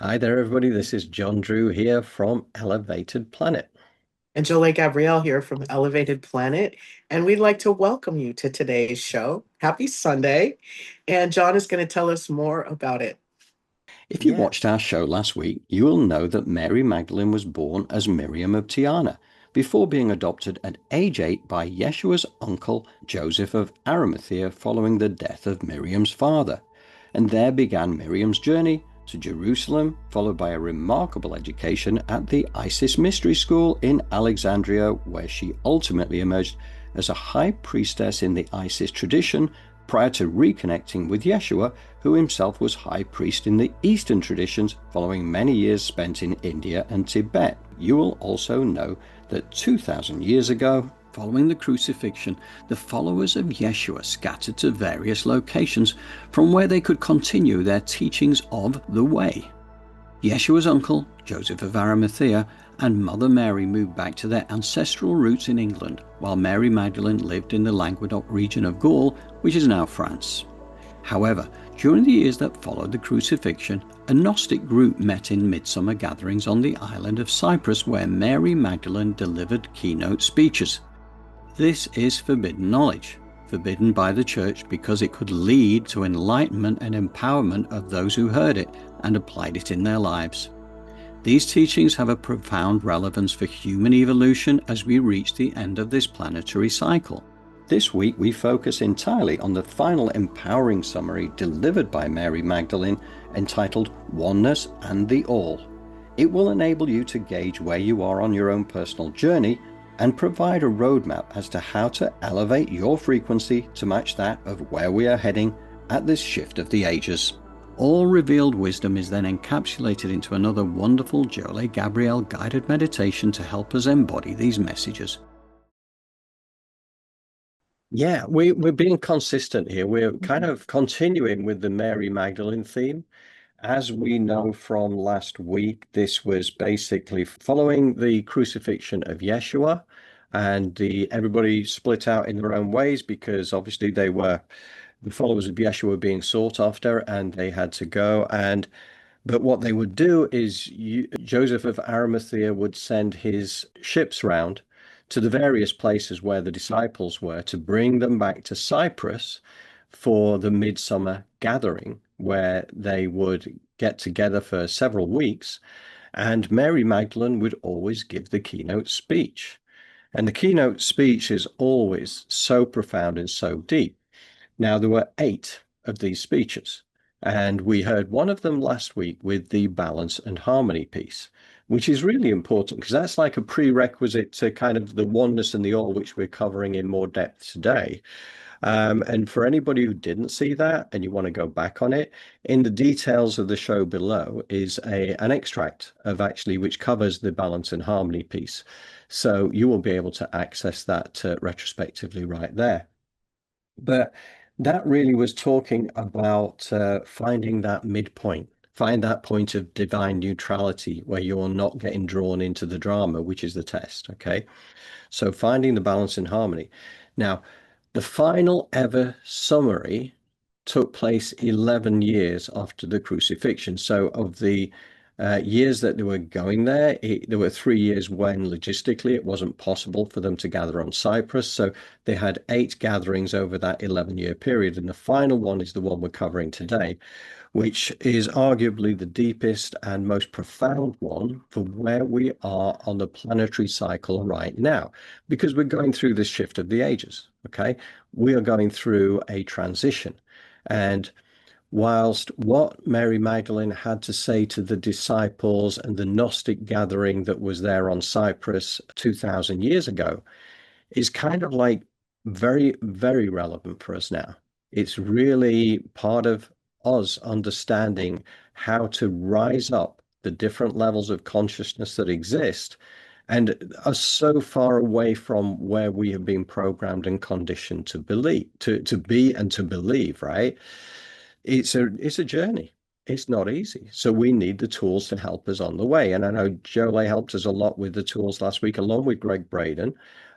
Hi there, everybody. This is John Drew here from Elevated Planet. And Jolé Gabrielle here from Elevated Planet. And we'd like to welcome you to today's show. Happy Sunday. And John is going to tell us more about it. If you Yeah. watched our show last week, you will know that Mary Magdalene was born as Myriam of Tyana before being adopted at age 8 by Yeshua's uncle Joseph of Arimathea following the death of Miriam's father. And there began Miriam's journey to Jerusalem, followed by a remarkable education at the Isis Mystery School in Alexandria, where she ultimately emerged as a high priestess in the Isis tradition prior to reconnecting with Jeshua, who himself was high priest in the Eastern traditions following many years spent in India and Tibet. You will also know that 2,000 years ago, following the crucifixion, the followers of Jeshua scattered to various locations from where they could continue their teachings of the way. Yeshua's uncle, Joseph of Arimathea, and Mother Mary moved back to their ancestral roots in England, while Mary Magdalene lived in the Languedoc region of Gaul, which is now France. However, during the years that followed the crucifixion, a Gnostic group met in midsummer gatherings on the island of Cyprus, where Mary Magdalene delivered keynote speeches. This is forbidden knowledge, forbidden by the Church because it could lead to enlightenment and empowerment of those who heard it and applied it in their lives. These teachings have a profound relevance for human evolution as we reach the end of this planetary cycle. This week we focus entirely on the final empowering summary delivered by Mary Magdalene entitled Oneness The All. It will enable you to gauge where you are on your own personal journey and provide a roadmap as to how to elevate your frequency to match that of where we are heading at this shift of the ages. All revealed wisdom is then encapsulated into another wonderful Jolé Gabrielle guided meditation to help us embody these messages. Yeah, we're being consistent here. We're kind of continuing with the Mary Magdalene theme. As we know from last week, this was basically following the crucifixion of Yeshua, and everybody split out in their own ways because obviously the followers of Yeshua being sought after, and they had to go. But what they would do is Joseph of Arimathea would send his ships round to the various places where the disciples were to bring them back to Cyprus for the midsummer gathering, where they would get together for several weeks. And Mary Magdalene would always give the keynote speech. And the keynote speech is always so profound and so deep. Now, there were 8 of these speeches, and we heard one of them last week with the balance and harmony piece, which is really important because that's like a prerequisite to kind of the oneness and the all, which we're covering in more depth today. And for anybody who didn't see that and you want to go back on it, in the details of the show below is an extract of actually which covers the balance and harmony piece. So you will be able to access that retrospectively right there. But that really was talking about finding that midpoint, find that point of divine neutrality where you're not getting drawn into the drama, which is the test. Okay. So finding the balance and harmony. Now, the final ever summary took place 11 years after the crucifixion. So of the years that they were going there, there were 3 years when logistically it wasn't possible for them to gather on Cyprus. So they had 8 gatherings over that 11-year period. And the final one is the one we're covering today, which is arguably the deepest and most profound one for where we are on the planetary cycle right now, because we're going through this shift of the ages. Okay. We are going through a transition. And whilst what Mary Magdalene had to say to the disciples and the Gnostic gathering that was there on Cyprus 2,000 years ago is kind of like very, very relevant for us now. It's really part of us understanding how to rise up the different levels of consciousness that exist and are so far away from where we have been programmed and conditioned to believe, to be and to believe, right? It's a journey. It's not easy. So we need the tools to help us on the way. And I know Jolé helped us a lot with the tools last week, along with Gregg Braden.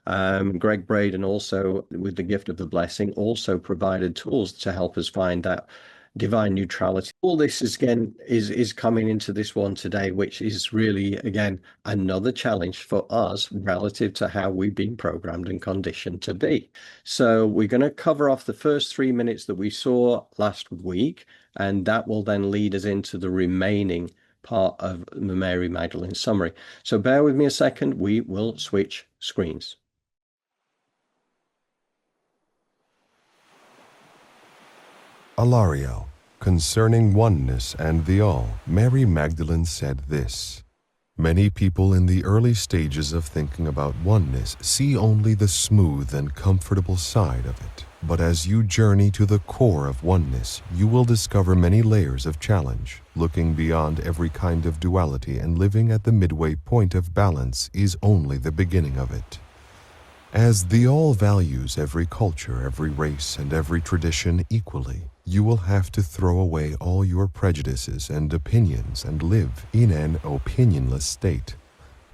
Gregg Braden also, with the gift of the blessing, also provided tools to help us find that divine neutrality. All this is again is coming into this one today, which is really again another challenge for us relative to how we've been programmed and conditioned to be. So we're going to cover off the first 3 minutes that we saw last week, and that will then lead us into the remaining part of the Mary Magdalene summary. So bear with me a second, we will switch screens. Alariel, concerning oneness and the all, Mary Magdalene said this: "Many people in the early stages of thinking about oneness see only the smooth and comfortable side of it. But as you journey to the core of oneness, you will discover many layers of challenge. Looking beyond every kind of duality and living at the midway point of balance is only the beginning of it. As the all values every culture, every race, and every tradition equally, you will have to throw away all your prejudices and opinions and live in an opinionless state.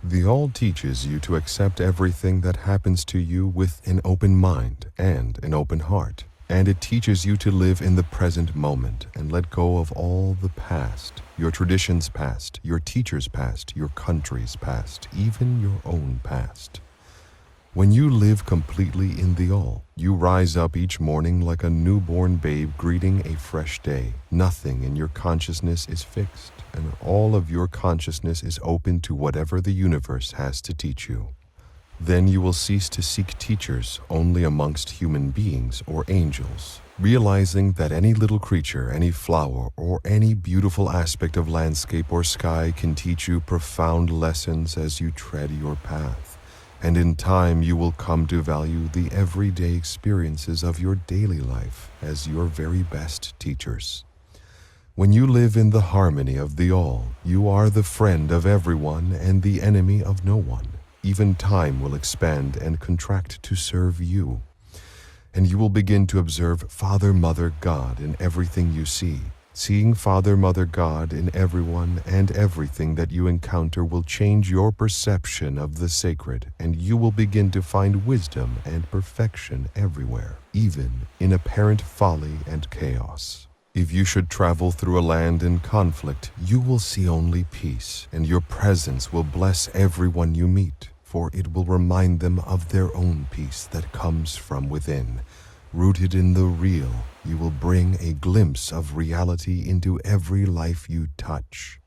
The all teaches you to accept everything that happens to you with an open mind and an open heart, and it teaches you to live in the present moment and let go of all the past, your traditions past, your teachers past, your country's past, even your own past. When you live completely in the all, you rise up each morning like a newborn babe greeting a fresh day. Nothing in your consciousness is fixed, and all of your consciousness is open to whatever the universe has to teach you. Then you will cease to seek teachers only amongst human beings or angels, realizing that any little creature, any flower, or any beautiful aspect of landscape or sky can teach you profound lessons as you tread your path. And in time you will come to value the everyday experiences of your daily life as your very best teachers. When you live in the harmony of the all, you are the friend of everyone and the enemy of no one. Even time will expand and contract to serve you. And you will begin to observe Father, Mother, God in everything you see. Seeing Father, Mother, God in everyone and everything that you encounter will change your perception of the sacred, and you will begin to find wisdom and perfection everywhere, even in apparent folly and chaos. If you should travel through a land in conflict, you will see only peace, and your presence will bless everyone you meet, for it will remind them of their own peace that comes from within. Rooted in the real, you will bring a glimpse of reality into every life you touch.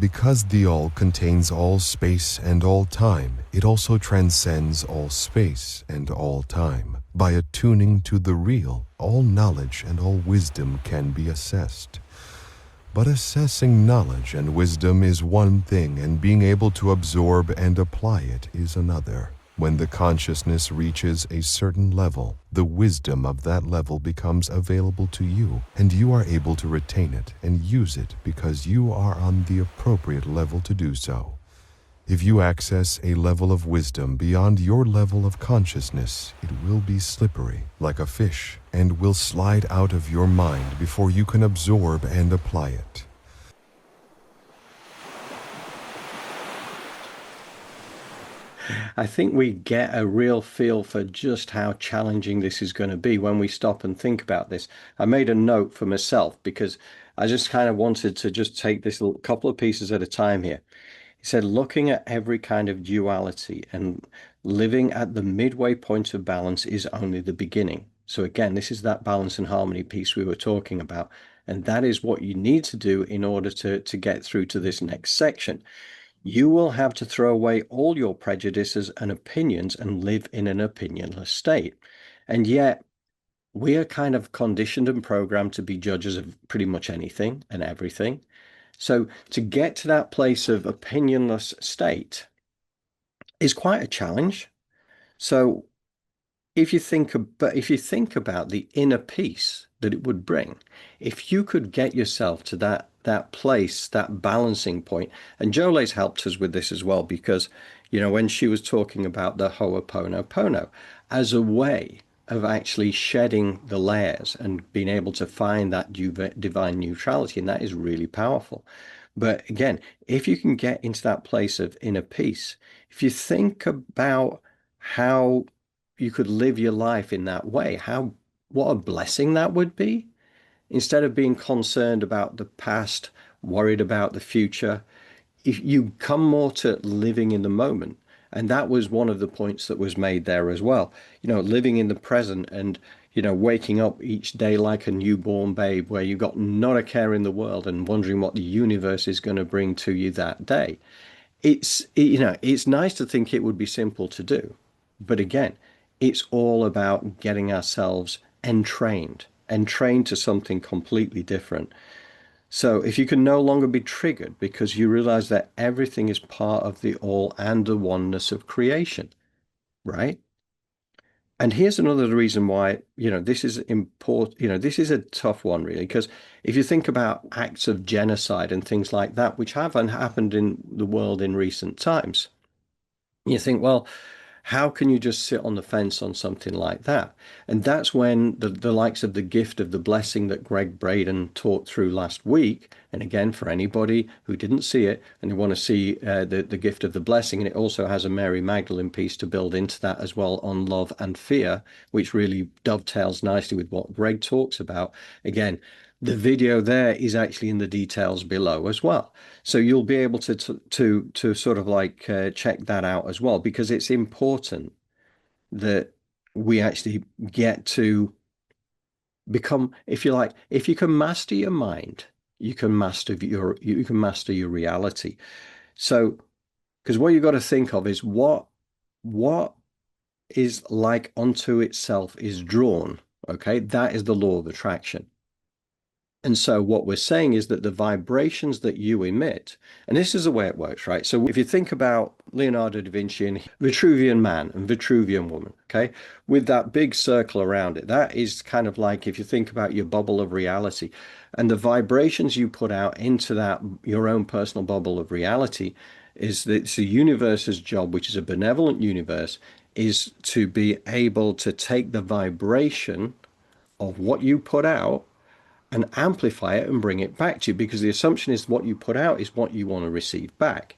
Because the all contains all space and all time, it also transcends all space and all time. By attuning to the real, all knowledge and all wisdom can be assessed. But assessing knowledge and wisdom is one thing, and being able to absorb and apply it is another. When the consciousness reaches a certain level, the wisdom of that level becomes available to you, and you are able to retain it and use it because you are on the appropriate level to do so. If you access a level of wisdom beyond your level of consciousness, it will be slippery, like a fish, and will slide out of your mind before you can absorb and apply it. I think we get a real feel for just how challenging this is going to be when we stop and think about this. I made a note for myself because I just kind of wanted to just take this little couple of pieces at a time here. He said, looking at every kind of duality and living at the midway point of balance is only the beginning. So again, this is that balance and harmony piece we were talking about. And that is what you need to do in order to get through to this next section. You will have to throw away all your prejudices and opinions and live in an opinionless state. And yet, we are kind of conditioned and programmed to be judges of pretty much anything and everything. So to get to that place of opinionless state is quite a challenge. So if you think about the inner peace that it would bring, if you could get yourself to that place, that balancing point, and Jolé's helped us with this as well, because when she was talking about the Ho'oponopono as a way of actually shedding the layers and being able to find that divine neutrality, and that is really powerful. But again, if you can get into that place of inner peace, if you think about how you could live your life in that way, what a blessing that would be. instead of being concerned about the past, worried about the future, if you come more to living in the moment. And that was one of the points that was made there as well. Living in the present and, waking up each day like a newborn babe where you got not a care in the world and wondering what the universe is going to bring to you that day. It's nice to think it would be simple to do. But again, it's all about getting ourselves entrained to something completely different. So if you can no longer be triggered because you realize that everything is part of the all and the oneness of creation, right? And here's another reason why, this is important. This is a tough one, really, because if you think about acts of genocide and things like that, which haven't happened in the world in recent times, you think, well, how can you just sit on the fence on something like that? And that's when the likes of the gift of the blessing that Gregg Braden taught through last week. And again, for anybody who didn't see it and you want to see the gift of the blessing, and it also has a Mary Magdalene piece to build into that as well on love and fear, which really dovetails nicely with what Gregg talks about. Again, the video there is actually in the details below as well. So you'll be able to sort of like check that out as well, because it's important that we actually get to become, if you like, if you can master your mind, you can master your reality. So, because what you've got to think of is what is like unto itself is drawn. Okay, that is the law of attraction. And so what we're saying is that the vibrations that you emit, and this is the way it works, right? So if you think about Leonardo da Vinci and Vitruvian Man and Vitruvian Woman, okay, with that big circle around it, that is kind of like if you think about your bubble of reality and the vibrations you put out into that, your own personal bubble of reality, is that it's the universe's job, which is a benevolent universe, is to be able to take the vibration of what you put out and amplify it and bring it back to you, because the assumption is what you put out is what you want to receive back.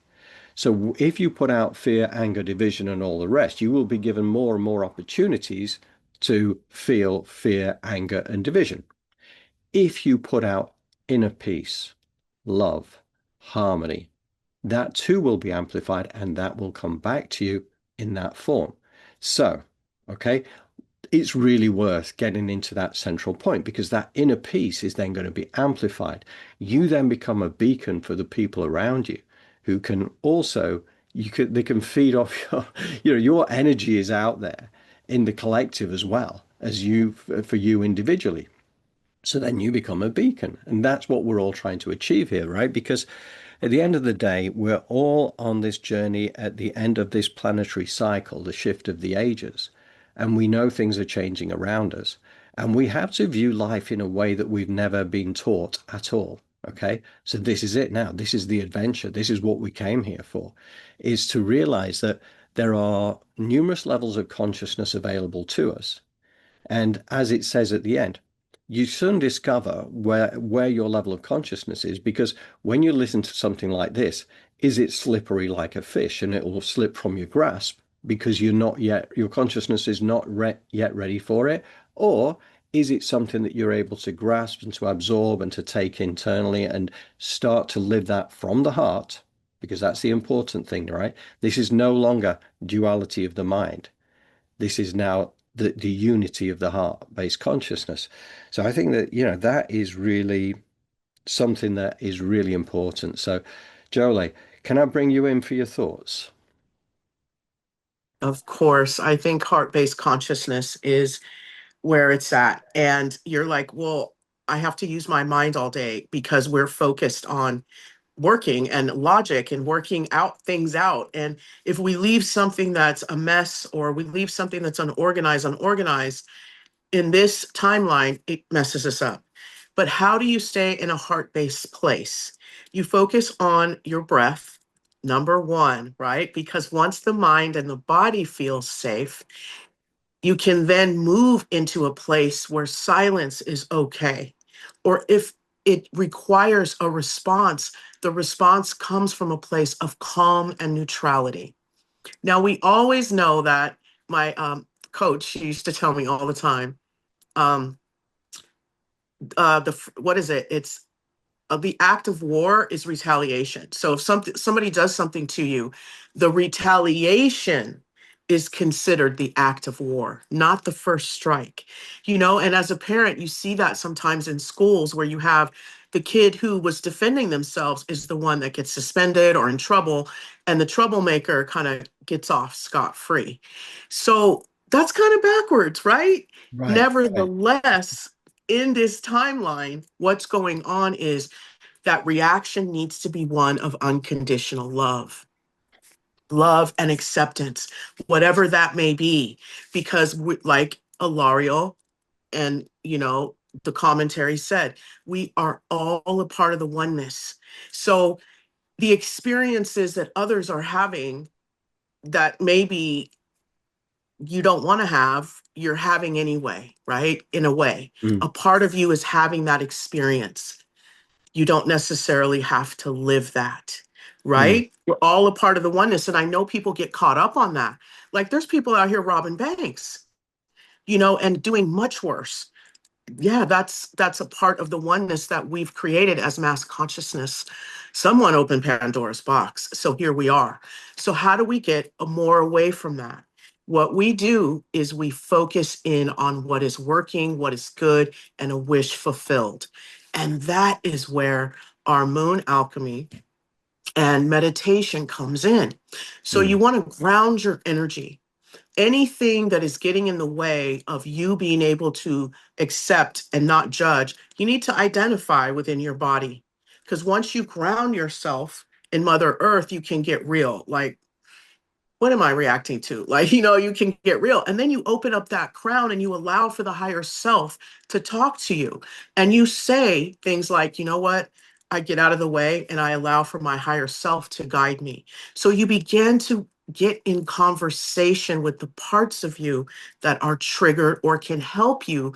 So if you put out fear, anger, division, and all the rest, you will be given more and more opportunities to feel fear, anger, and division. If you put out inner peace, love, harmony, that too will be amplified and that will come back to you in that form. So, okay, it's really worth getting into that central point, because that inner peace is then going to be amplified. You then become a beacon for the people around you who can also, they can feed off your energy is out there in the collective as well as for you individually. So then you become a beacon. And that's what we're all trying to achieve here, right? Because at the end of the day, we're all on this journey at the end of this planetary cycle, the shift of the ages. And we know things are changing around us. And we have to view life in a way that we've never been taught at all. Okay. So this is it now. This is the adventure. This is what we came here for, is to realize that there are numerous levels of consciousness available to us. And as it says at the end, you soon discover where your level of consciousness is, because when you listen to something like this, is it slippery like a fish and it will slip from your grasp because your consciousness is not yet ready for it? Or is it something that you're able to grasp and to absorb and to take internally and start to live that from the heart? Because that's the important thing, right? This is no longer duality of the mind. This is now the unity of the heart-based consciousness. So I think that, that is really something that is really important. So, Jolé, can I bring you in for your thoughts? Of course, I think heart-based consciousness is where it's at. And you're like, well, I have to use my mind all day because we're focused on working and logic and working out things out. And if we leave something that's a mess or we leave something that's unorganized in this timeline, it messes us up. But how do you stay in a heart-based place? You focus on your breath, number one, right? Because once the mind and the body feel safe, you can then move into a place where silence is okay. Or if it requires a response, the response comes from a place of calm and neutrality. Now, we always know that my coach, she used to tell me all the time, what is it? It's the act of war is retaliation. So if somebody does something to you, the retaliation is considered the act of war, not the first strike. And as a parent, you see that sometimes in schools where you have the kid who was defending themselves is the one that gets suspended or in trouble, and the troublemaker kind of gets off scot-free. So that's kind of backwards, right? Right. Nevertheless, in this timeline, what's going on is that reaction needs to be one of unconditional love and acceptance, whatever that may be, because like Alariel and, the commentary said, we are all a part of the oneness. So the experiences that others are having that maybe you don't want to have, you're having anyway, right? In a way, Mm. a part of you is having that experience. You don't necessarily have to live that, Mm. right? We're all a part of the oneness. And I know people get caught up on that. Like there's people out here robbing banks, and doing much worse. Yeah, that's a part of the oneness that we've created as mass consciousness. Someone opened Pandora's box. So here we are. So how do we get more away from that? What we do is we focus in on what is working, what is good, and a wish fulfilled. And that is where our moon alchemy and meditation comes in. So you Mm. want to ground your energy. Anything that is getting in the way of you being able to accept and not judge, you need to identify within your body. Because once you ground yourself in Mother Earth, you can get real. Like, what am I reacting to? Like, you can get real. And then you open up that crown and you allow for the higher self to talk to you. And you say things like, you know what? I get out of the way and I allow for my higher self to guide me. So you begin to get in conversation with the parts of you that are triggered or can help you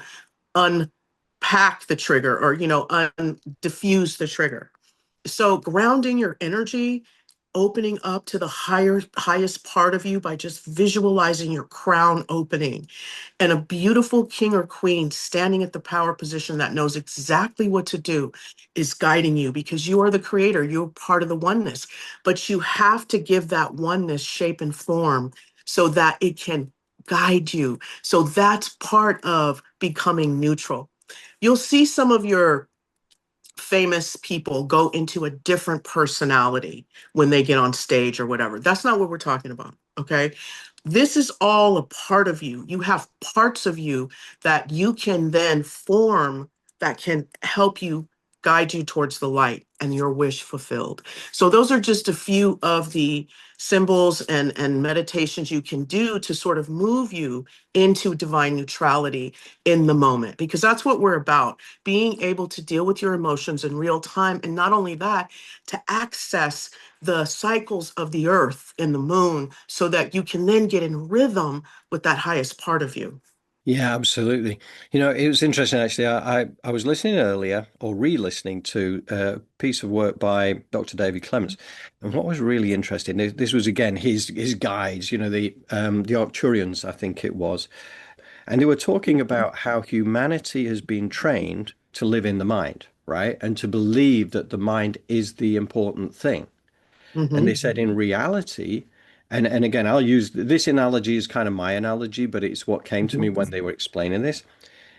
unpack the trigger or, diffuse the trigger. So grounding your energy, opening up to the highest part of you by just visualizing your crown opening and a beautiful king or queen standing at the power position that knows exactly what to do is guiding you because you are the creator, you're part of the oneness, but you have to give that oneness shape and form so that it can guide you. So that's part of becoming neutral. You'll see some of your famous people go into a different personality when they get on stage or whatever. That's not what we're talking about. Okay. This is all a part of you. You have parts of you that you can then form that can help you guide you towards the light and your wish fulfilled. So those are just a few of the symbols and meditations you can do to sort of move you into divine neutrality in the moment, because that's what we're about, being able to deal with your emotions in real time. And not only that, to access the cycles of the earth and the moon so that you can then get in rhythm with that highest part of you. Yeah, absolutely. It was interesting actually. I was listening earlier or re-listening to a piece of work by Dr. David Clements, and what was really interesting, this was again his guides, the Arcturians, I think it was, and they were talking about how humanity has been trained to live in the mind, right, and to believe that the mind is the important thing. And they Mhm. said in reality, and again, I'll use this analogy is kind of my analogy, but it's what came to me Mhm. when they were explaining this.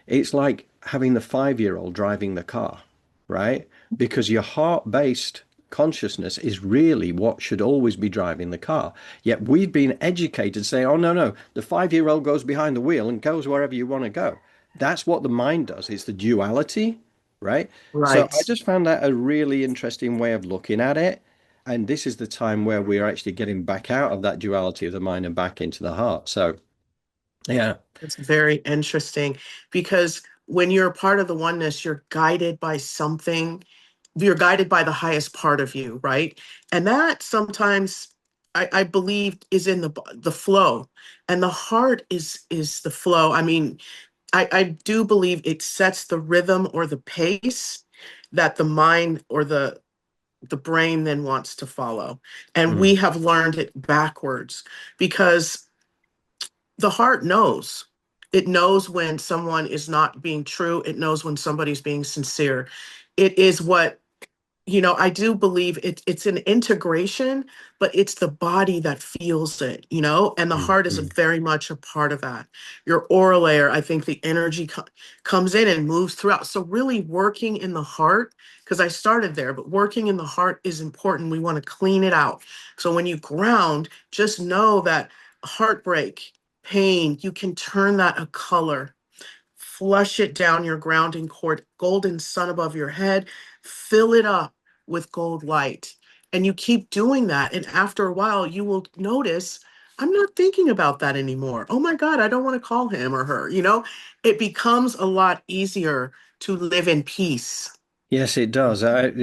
It's like having the 5-year-old driving the car, right? Because your heart-based consciousness is really what should always be driving the car. Yet we've been educated to say, oh, no, no, the 5-year-old goes behind the wheel and goes wherever you want to go. That's what the mind does. It's the duality, right? So Right. I just found that a really interesting way of looking at it. And this is the time where we're actually getting back out of that duality of the mind and back into the heart. So, yeah. It's very interesting because when you're a part of the oneness, you're guided by something. You're guided by the highest part of you, right? And that sometimes I believe is in the flow, and the heart is the flow. I mean, I do believe it sets the rhythm or the pace that the mind or the brain then wants to follow. And Mm. we have learned it backwards because the heart knows. It knows when someone is not being true. It knows when somebody's being sincere. It is what, I do believe it's an integration, but it's the body that feels it, and the heart is very much a part of that. Your aura layer, I think the energy comes in and moves throughout. So really working in the heart, because I started there, but working in the heart is important. We want to clean it out. So when you ground, just know that heartbreak, pain, you can turn that a color. Flush it down your grounding cord, golden sun above your head, fill it up with gold light. And you keep doing that. And after a while, you will notice, I'm not thinking about that anymore. Oh my God, I don't want to call him or her. It becomes a lot easier to live in peace. Yes, it does. And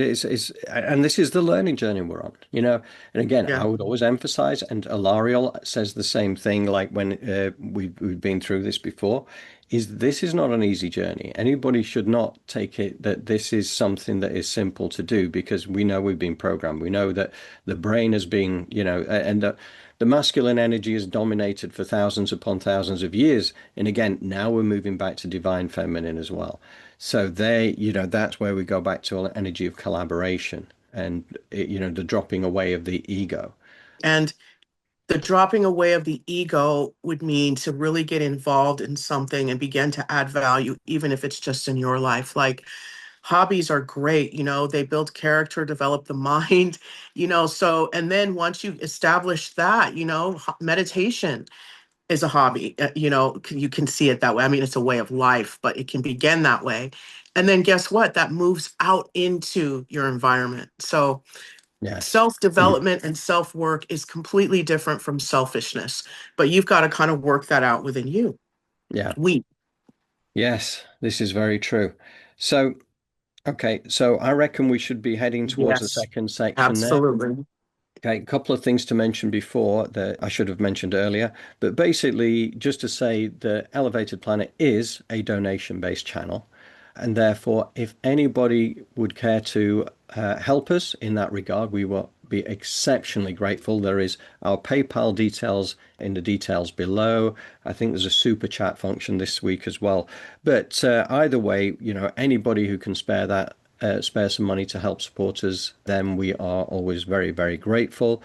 this is the learning journey we're on, And again, I Yeah. would always emphasize, and Alariel says the same thing, like when we've been through this before, is this is not an easy journey. Anybody should not take it that this is something that is simple to do, because we know we've been programmed. We know that the brain has been, and the masculine energy is dominated for thousands upon thousands of years. And again, now we're moving back to divine feminine as well. So that's where we go back to an energy of collaboration and, the dropping away of the ego. And the dropping away of the ego would mean to really get involved in something and begin to add value, even if it's just in your life. Like hobbies are great, they build character, develop the mind, so, and then once you establish that, meditation is a hobby, you can see it that way. I mean, it's a way of life, but it can begin that way. And then guess what? That moves out into your environment. So Yes. self-development and self-work is completely different from selfishness, but you've got to kind of work that out within you. Yeah. We. Yes, this is very true. So, okay, so I reckon we should be heading towards the Yes, second section now. absolutely. Okay, a couple of things to mention before that I should have mentioned earlier, but basically just to say the Elevated Planet is a donation-based channel, and therefore if anybody would care to help us in that regard, we will be exceptionally grateful. There is our PayPal details in the details below. I think there's a super chat function this week as well. But either way, anybody who can spare some money to help support us, then we are always very, very grateful.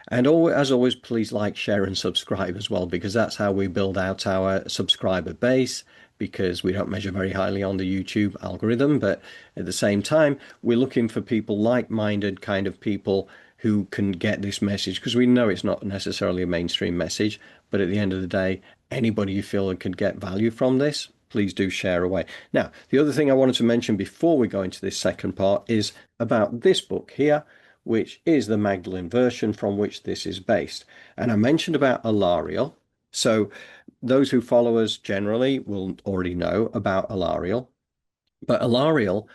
And as always, please like, share, and subscribe as well, because that's how we build out our subscriber base, because we don't measure very highly on the YouTube algorithm. But at the same time, we're looking for people, like-minded kind of people who can get this message, because we know it's not necessarily a mainstream message. But at the end of the day, anybody you feel that could get value from this, please do share away. Now, the other thing I wanted to mention before we go into this second part is about this book here, which is the Magdalene version from which this is based. And I mentioned about Alariel. So those who follow us generally will already know about Alariel. But Alariel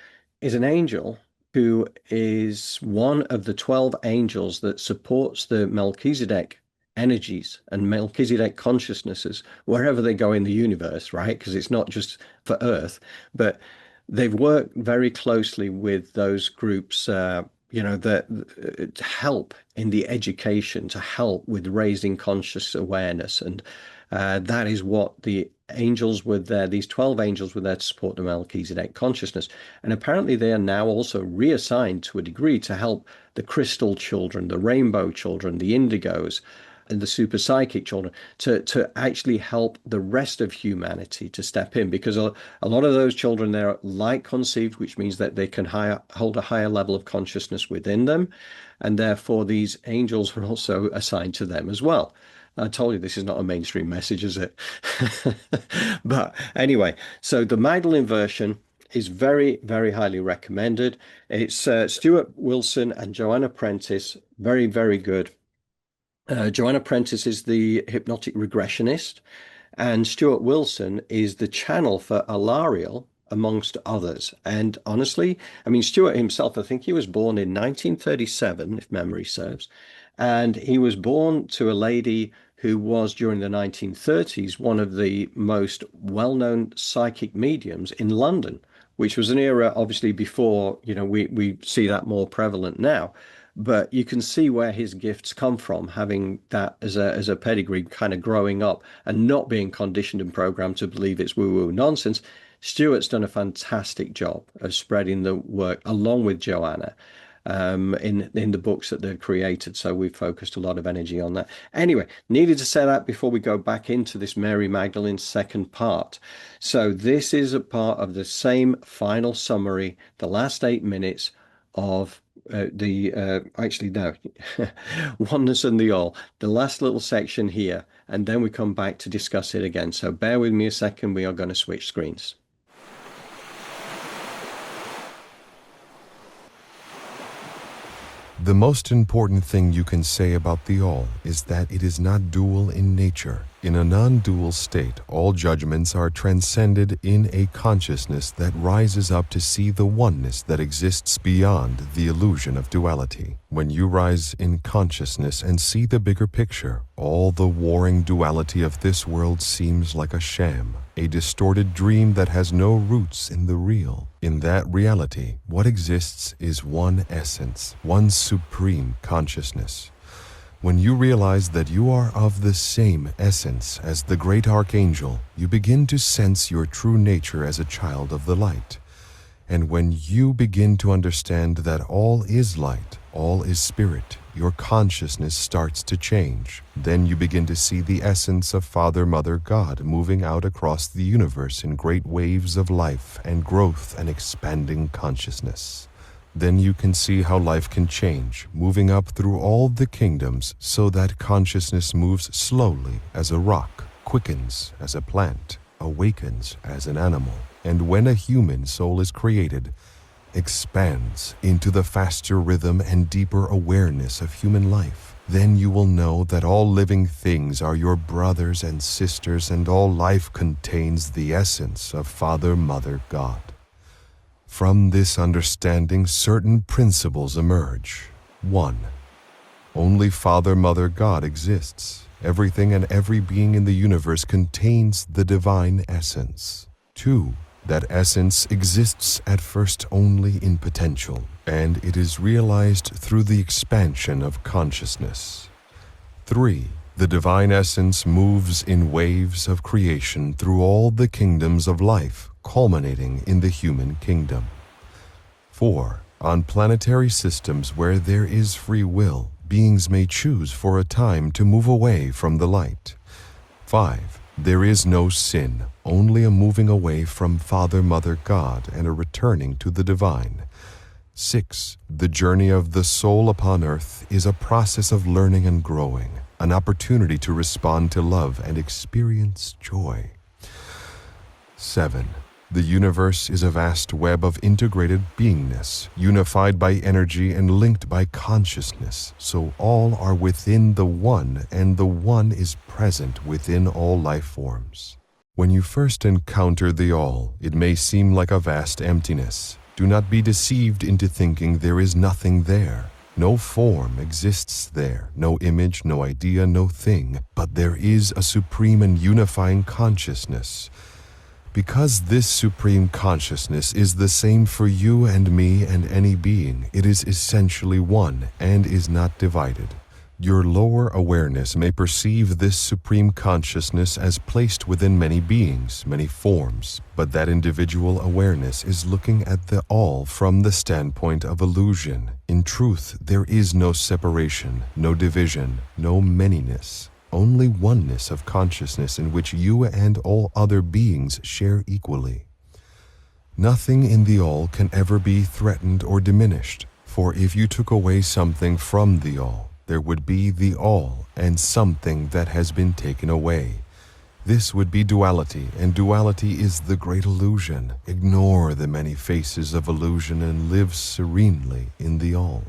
is an angel who is one of the 12 angels that supports the Melchizedek energies and Melchizedek consciousnesses wherever they go in the universe, right? Because it's not just for Earth, but they've worked very closely with those groups, that to help in the education, to help with raising conscious awareness. And that is what the angels were there. These 12 angels were there to support the Melchizedek consciousness. And apparently they are now also reassigned to a degree to help the crystal children, the rainbow children, the indigos, and the super psychic children to actually help the rest of humanity to step in, because a lot of those children, they're light conceived, which means that they can hold a higher level of consciousness within them, and therefore these angels are also assigned to them as well. I told you this is not a mainstream message, is it? But anyway, so the Magdalene version is very, very highly recommended. It's Stuart Wilson and Joanna Prentice. Very, very good. Joanna Prentice is the hypnotic regressionist, and Stuart Wilson is the channel for Alariel, amongst others. And honestly, I mean, Stuart himself, I think he was born in 1937, if memory serves. And he was born to a lady who was, during the 1930s, one of the most well-known psychic mediums in London, which was an era, obviously, before, we see that more prevalent now. but you can see where his gifts come from, having that as a pedigree, kind of growing up and not being conditioned and programmed to believe it's woo-woo nonsense. Stuart's done a fantastic job of spreading the work along with Joanna in the books that they've created. So we've focused a lot of energy on that. Anyway, needed to say that before we go back into this Mary Magdalene second part. So this is a part of the same final summary, the last 8 minutes of actually no, Oneness and the All, the last little section here, and then we come back to discuss it again. So bear with me a second, we are going to switch screens. The most important thing you can say about the All is that it is not dual in nature. In a non-dual state, all judgments are transcended in a consciousness that rises up to see the oneness that exists beyond the illusion of duality. When you rise in consciousness and see the bigger picture, all the warring duality of this world seems like a sham, a distorted dream that has no roots in the real. In that reality, what exists is one essence, one supreme consciousness. When you realize that you are of the same essence as the great archangel, you begin to sense your true nature as a child of the light. And when you begin to understand that all is light, all is spirit, your consciousness starts to change. Then you begin to see the essence of Father, Mother, God moving out across the universe in great waves of life and growth and expanding consciousness. Then you can see how life can change, moving up through all the kingdoms so that consciousness moves slowly as a rock, quickens as a plant, awakens as an animal, and when a human soul is created, expands into the faster rhythm and deeper awareness of human life. Then you will know that all living things are your brothers and sisters, and all life contains the essence of Father, Mother, God. From this understanding, certain principles emerge. 1. Only Father, Mother, God exists. Everything and every being in the universe contains the divine essence. 2. That essence exists at first only in potential, and it is realized through the expansion of consciousness. 3. The divine essence moves in waves of creation through all the kingdoms of life, culminating in the human kingdom. 4. On planetary systems where there is free will, beings may choose for a time to move away from the light. 5. There is no sin, only a moving away from Father, Mother, God, and a returning to the divine. 6. The journey of the soul upon earth is a process of learning and growing, an opportunity to respond to love and experience joy. 7. The universe is a vast web of integrated beingness, unified by energy and linked by consciousness, so all are within the One, and the One is present within all life forms. When you first encounter the All, it may seem like a vast emptiness. Do not be deceived into thinking there is nothing there. No form exists there, no image, no idea, no thing, but there is a supreme and unifying consciousness. Because this supreme consciousness is the same for you and me and any being, it is essentially one and is not divided. Your lower awareness may perceive this supreme consciousness as placed within many beings, many forms, but that individual awareness is looking at the all from the standpoint of illusion. In truth, there is no separation, no division, no manyness. Only oneness of consciousness in which you and all other beings share equally. Nothing in the all can ever be threatened or diminished, for if you took away something from the all, there would be the all and something that has been taken away. This would be duality, and duality is the great illusion. Ignore the many faces of illusion and live serenely in the all.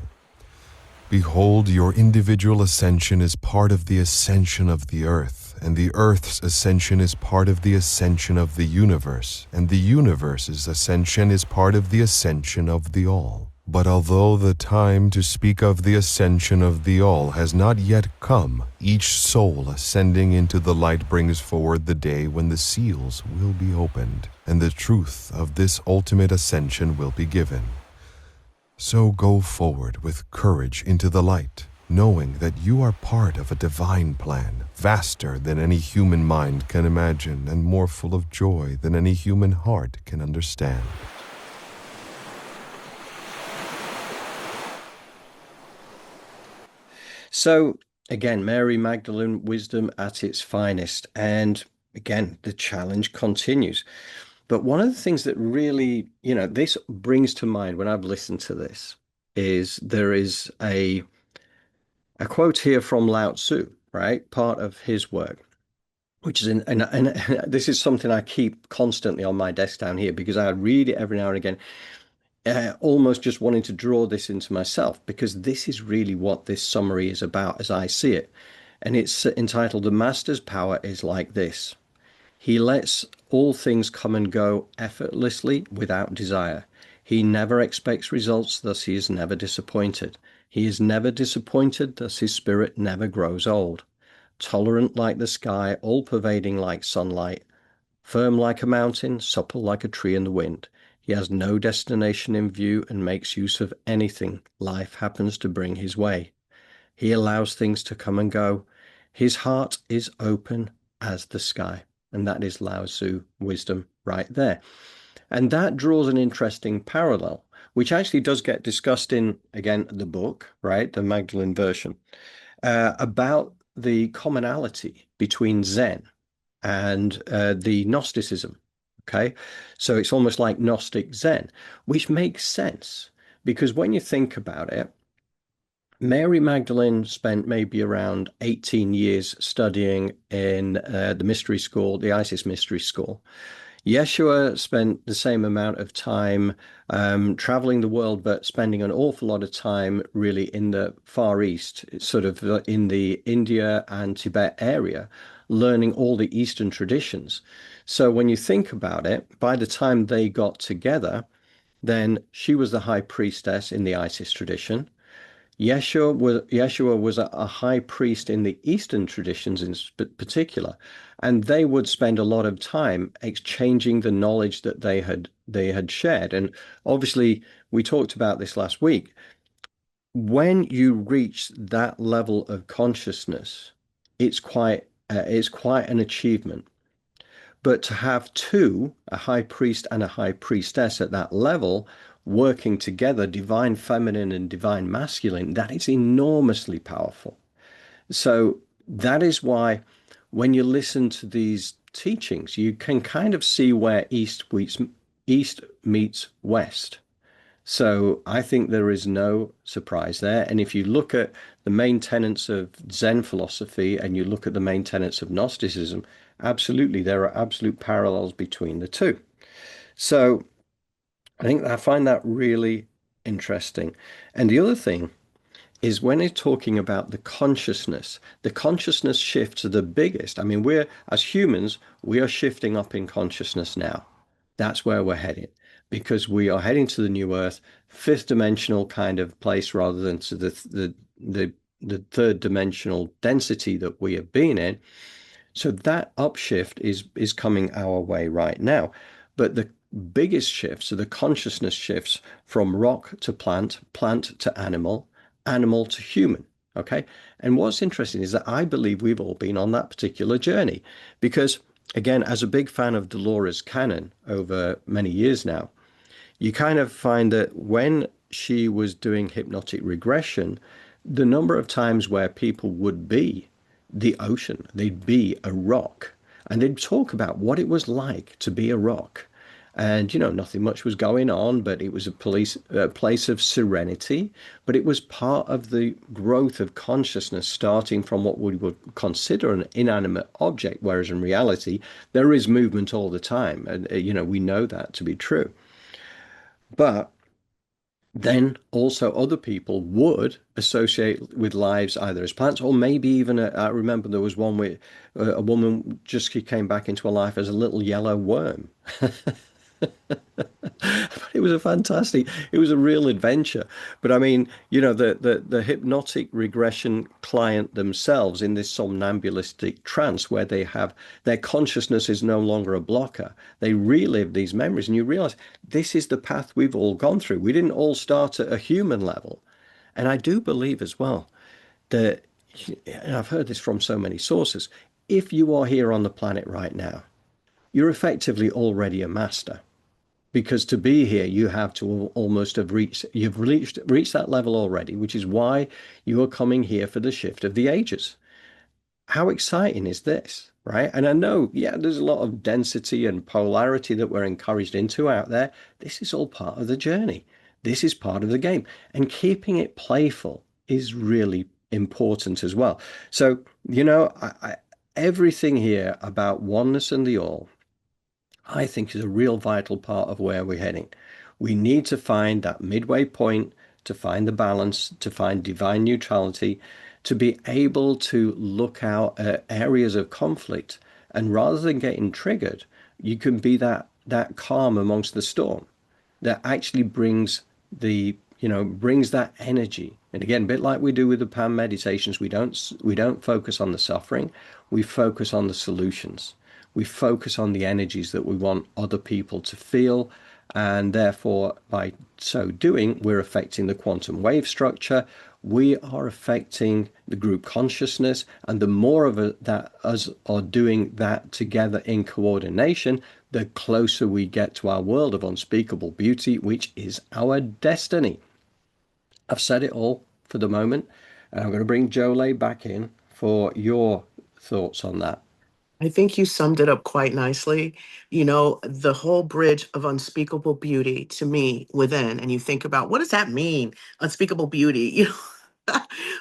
Behold, your individual ascension is part of the ascension of the earth, and the earth's ascension is part of the ascension of the universe, and the universe's ascension is part of the ascension of the all. But although the time to speak of the ascension of the all has not yet come, each soul ascending into the light brings forward the day when the seals will be opened, and the truth of this ultimate ascension will be given. So go forward with courage into the light, knowing that you are part of a divine plan, vaster than any human mind can imagine and more full of joy than any human heart can understand. So again, Mary Magdalene wisdom at its finest. And again, the challenge continues. But one of the things that really, this brings to mind when I've listened to this is there is a quote here from Lao Tzu, right? Part of his work, which is and this is something I keep constantly on my desk down here because I read it every now and again, almost just wanting to draw this into myself because this is really what this summary is about as I see it. And it's entitled, "The Master's Power is like this. He lets all things come and go effortlessly without desire. He never expects results, thus he is never disappointed. He is never disappointed, thus his spirit never grows old. Tolerant like the sky, all-pervading like sunlight, firm like a mountain, supple like a tree in the wind. He has no destination in view and makes use of anything life happens to bring his way. He allows things to come and go. His heart is open as the sky." And that is Lao Tzu wisdom right there. And that draws an interesting parallel, which actually does get discussed in, again, the book, right? The Magdalene version, about the commonality between Zen and the Gnosticism. Okay. So it's almost like Gnostic Zen, which makes sense because when you think about it, Mary Magdalene spent maybe around 18 years studying in the mystery school, the Isis mystery school. Jeshua spent the same amount of time traveling the world, but spending an awful lot of time really in the Far East, sort of in the India and Tibet area, learning all the Eastern traditions. So when you think about it, by the time they got together, then she was the high priestess in the Isis tradition. Yeshua was a high priest in the Eastern traditions in particular, and they would spend a lot of time exchanging the knowledge that they had shared. And obviously, we talked about this last week. When you reach that level of consciousness, it's quite an achievement. But to have two, a high priest and a high priestess at that level, working together, divine feminine and divine masculine, that is enormously powerful. So that is why when you listen to these teachings, you can kind of see where East meets West. So I think there is no surprise there. And if you look at the main tenets of Zen philosophy and you look at the main tenets of Gnosticism, absolutely, there are absolute parallels between the two. So I find that really interesting. And the other thing is when it's talking about the consciousness shifts are the biggest. I mean, as humans, we are shifting up in consciousness now. That's where we're heading because we are heading to the new earth, fifth dimensional kind of place rather than to the third dimensional density that we have been in. So that upshift is coming our way right now. But the biggest shifts are the consciousness shifts from rock to plant, plant to animal, animal to human. Okay. And what's interesting is that I believe we've all been on that particular journey because, again, as a big fan of Dolores Cannon over many years now, you kind of find that when she was doing hypnotic regression, the number of times where people would be the ocean, they'd be a rock, and they'd talk about what it was like to be a rock. And, nothing much was going on, but it was a place of serenity. But it was part of the growth of consciousness starting from what we would consider an inanimate object, whereas in reality, there is movement all the time. And, we know that to be true. But then also other people would associate with lives either as plants or maybe even, I remember there was one where a woman just came back into her life as a little yellow worm. It was a fantastic, it was a real adventure. But I mean, you know, the hypnotic regression client themselves in this somnambulistic trance where they have their consciousness is no longer a blocker. They relive these memories, and you realize this is the path we've all gone through. We didn't all start at a human level. And I do believe as well that, and I've heard this from so many sources, if you are here on the planet right now, you're effectively already a master, because to be here you have to almost have reached that level already, which is why you are coming here for the shift of the ages. How exciting is this, right? And I know, yeah, there's a lot of density and polarity that we're encouraged into out there. This is all part of the journey. This is part of the game, and keeping it playful is really important as well. So, you know, everything here about oneness and the all, I think, is a real vital part of where we're heading. We need to find that midway point, to find the balance, to find divine neutrality, to be able to look out at areas of conflict. And rather than getting triggered, you can be that calm amongst the storm that actually brings brings that energy. And again, a bit like we do with the pan meditations, we don't focus on the suffering, we focus on the solutions. We focus on the energies that we want other people to feel, and therefore by so doing we're affecting the quantum wave structure, we are affecting the group consciousness, and the more of it that us are doing that together in coordination, the closer we get to our world of unspeakable beauty, which is our destiny. I've said it all for the moment, and I'm going to bring Jolé back in for your thoughts on that. I think you summed it up quite nicely. You know, the whole bridge of unspeakable beauty to me within, and you think about what does that mean? Unspeakable beauty, you know.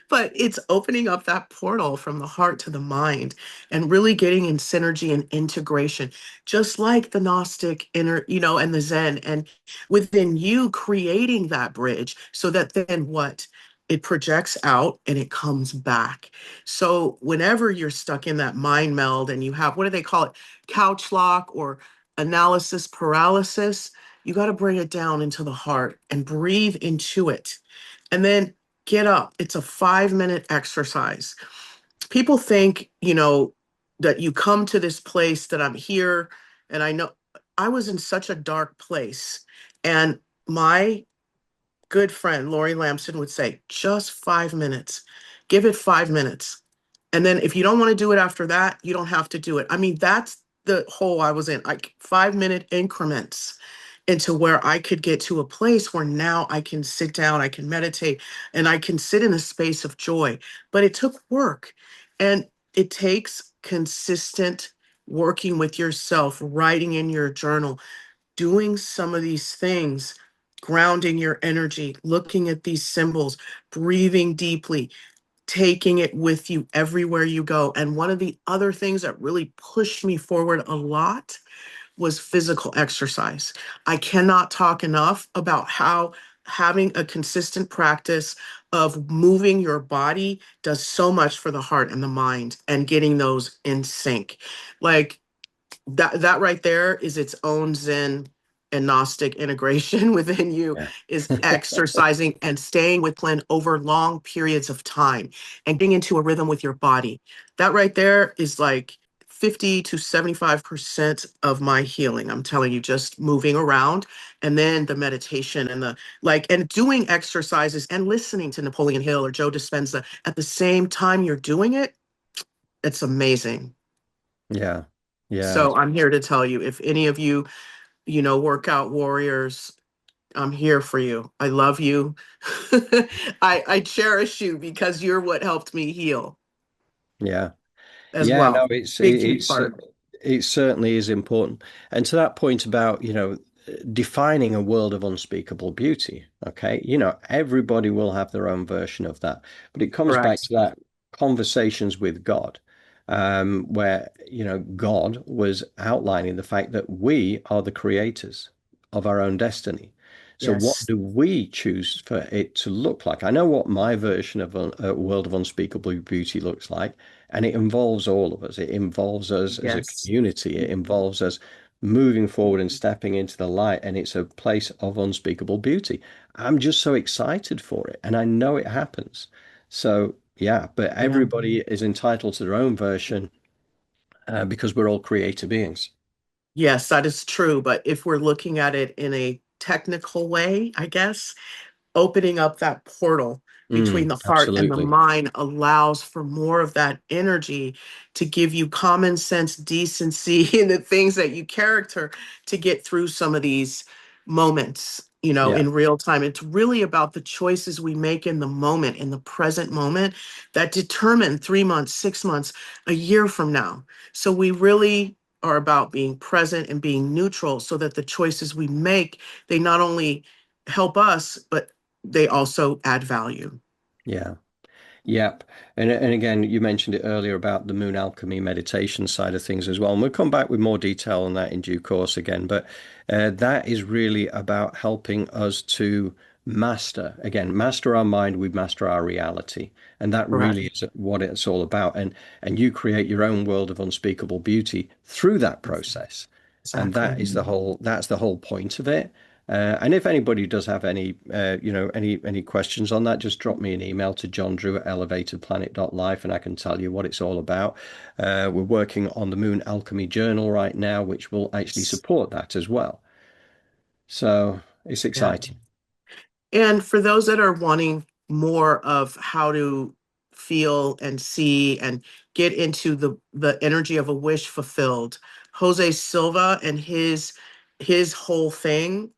But it's opening up that portal from the heart to the mind and really getting in synergy and integration, just like the Gnostic inner, you know, and the Zen, and within you creating that bridge so that then what? It projects out and it comes back. So whenever you're stuck in that mind meld and you have, what do they call it? Couch lock or analysis paralysis, you got to bring it down into the heart and breathe into it. And then get up. It's a 5-minute exercise. People think, you know, that you come to this place that I'm here. And I know I was in such a dark place. And my good friend, Lori Lamson, would say, just 5 minutes. Give it 5 minutes. And then if you don't want to do it after that, you don't have to do it. I mean, that's the hole I was in, like 5-minute increments into where I could get to a place where now I can sit down, I can meditate, and I can sit in a space of joy. But it took work, and it takes consistent working with yourself, writing in your journal, doing some of these things, grounding your energy, looking at these symbols, breathing deeply, taking it with you everywhere you go. And one of the other things that really pushed me forward a lot was physical exercise. I cannot talk enough about how having a consistent practice of moving your body does so much for the heart and the mind and getting those in sync. Like that right there is its own Zen and Gnostic integration within you, Yeah. is exercising and staying with Glenn over long periods of time and getting into a rhythm with your body. That right there is like 50 to 75% of my healing. I'm telling you, just moving around, and then the meditation and the like, and doing exercises and listening to Napoleon Hill or Joe Dispenza at the same time you're doing it. It's amazing. Yeah. Yeah. So I'm here to tell you, if any of you, you know, workout warriors, I'm here for you. I love you. I cherish you because you're what helped me heal Yeah. as Yeah, no, well. Big, huge part. it certainly is important. And to that point about, defining a world of unspeakable beauty, okay? Everybody will have their own version of that. But it comes back Correct. to that conversations with God, where, God was outlining the fact that we are the creators of our own destiny. So what Yes. do we choose for it to look like? I know what my version of a world of unspeakable beauty looks like, and it involves all of us. It involves us as a Yes. community. It involves us moving forward and stepping into the light, and it's a place of unspeakable beauty. I'm just so excited for it, and I know it happens. So yeah, but Yeah. everybody is entitled to their own version, because we're all creator beings. Yes, that is true. But if we're looking at it in a technical way, I guess, opening up that portal between the heart and the Absolutely. mind allows for more of that energy to give you common sense, decency, and the things that you character to get through some of these moments, Yeah. in real time. It's really about the choices we make in the moment, in the present moment, that determine 3 months, 6 months, a year from now. So we really are about being present and being neutral so that the choices we make, they not only help us, but they also add value. Yeah. Yep. And again, you mentioned it earlier about the moon alchemy meditation side of things as well. And we'll come back with more detail on that in due course again. But that is really about helping us to master our mind, we master our reality. And that Correct. really is what it's all about. And you create your own world of unspeakable beauty through that process. And Exactly. that's the whole point of it. And if anybody does have any, any questions on that, just drop me an email to johndrew@elevatedplanet.life, and I can tell you what it's all about. We're working on the Moon Alchemy Journal right now, which will actually support that as well. So it's Yeah. exciting. And for those that are wanting more of how to feel and see and get into the energy of a wish fulfilled, Jose Silva and his whole thing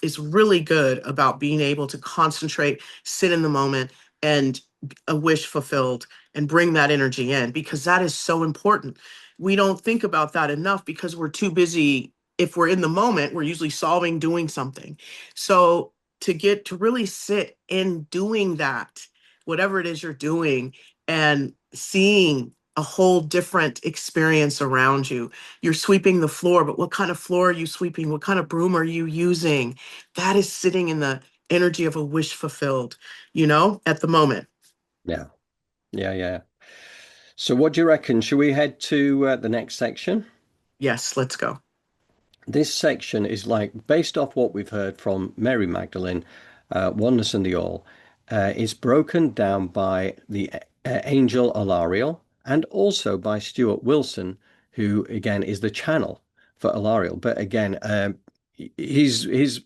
is really good about being able to concentrate, sit in the moment, and a wish fulfilled, and bring that energy in, because that is so important. We don't think about that enough because we're too busy. If we're in the moment, we're usually solving, doing something. So to get to really sit in doing that, whatever it is you're doing, and seeing a whole different experience around you. You're sweeping the floor, but what kind of floor are you sweeping? What kind of broom are you using? That is sitting in the energy of a wish fulfilled, at the moment. Yeah. Yeah. Yeah. So what do you reckon? Should we head to the next section? Yes, let's go. This section is like based off what we've heard from Mary Magdalene, Oneness and the All. Is broken down by the angel Alariel and also by Stuart Wilson, who again is the channel for Alariel. But again, his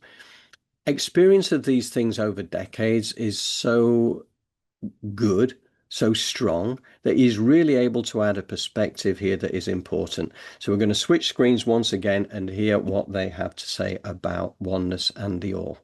experience of these things over decades is so good, so strong, that he's really able to add a perspective here that is important. So we're going to switch screens once again and hear what they have to say about oneness and the all.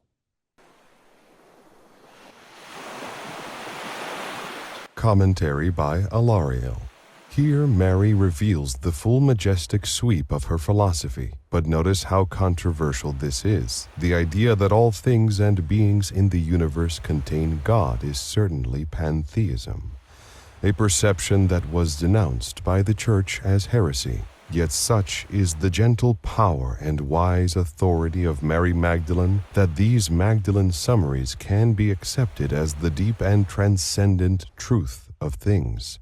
Commentary by Alariel. Here Mary reveals the full majestic sweep of her philosophy, but notice how controversial this is. The idea that all things and beings in the universe contain God is certainly pantheism, a perception that was denounced by the Church as heresy. Yet such is the gentle power and wise authority of Mary Magdalene that these Magdalene summaries can be accepted as the deep and transcendent truth of things.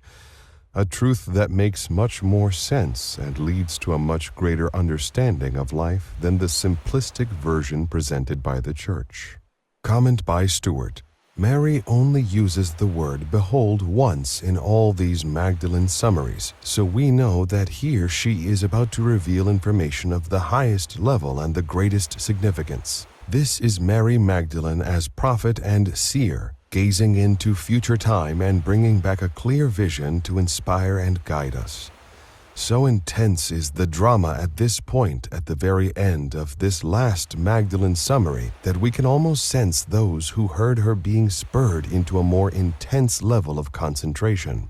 A truth that makes much more sense and leads to a much greater understanding of life than the simplistic version presented by the Church. Comment by Stuart. Mary only uses the word behold once in all these Magdalene summaries, so we know that here she is about to reveal information of the highest level and the greatest significance. This is Mary Magdalene as prophet and seer, gazing into future time and bringing back a clear vision to inspire and guide us. So intense is the drama at this point at the very end of this last Magdalene summary that we can almost sense those who heard her being spurred into a more intense level of concentration.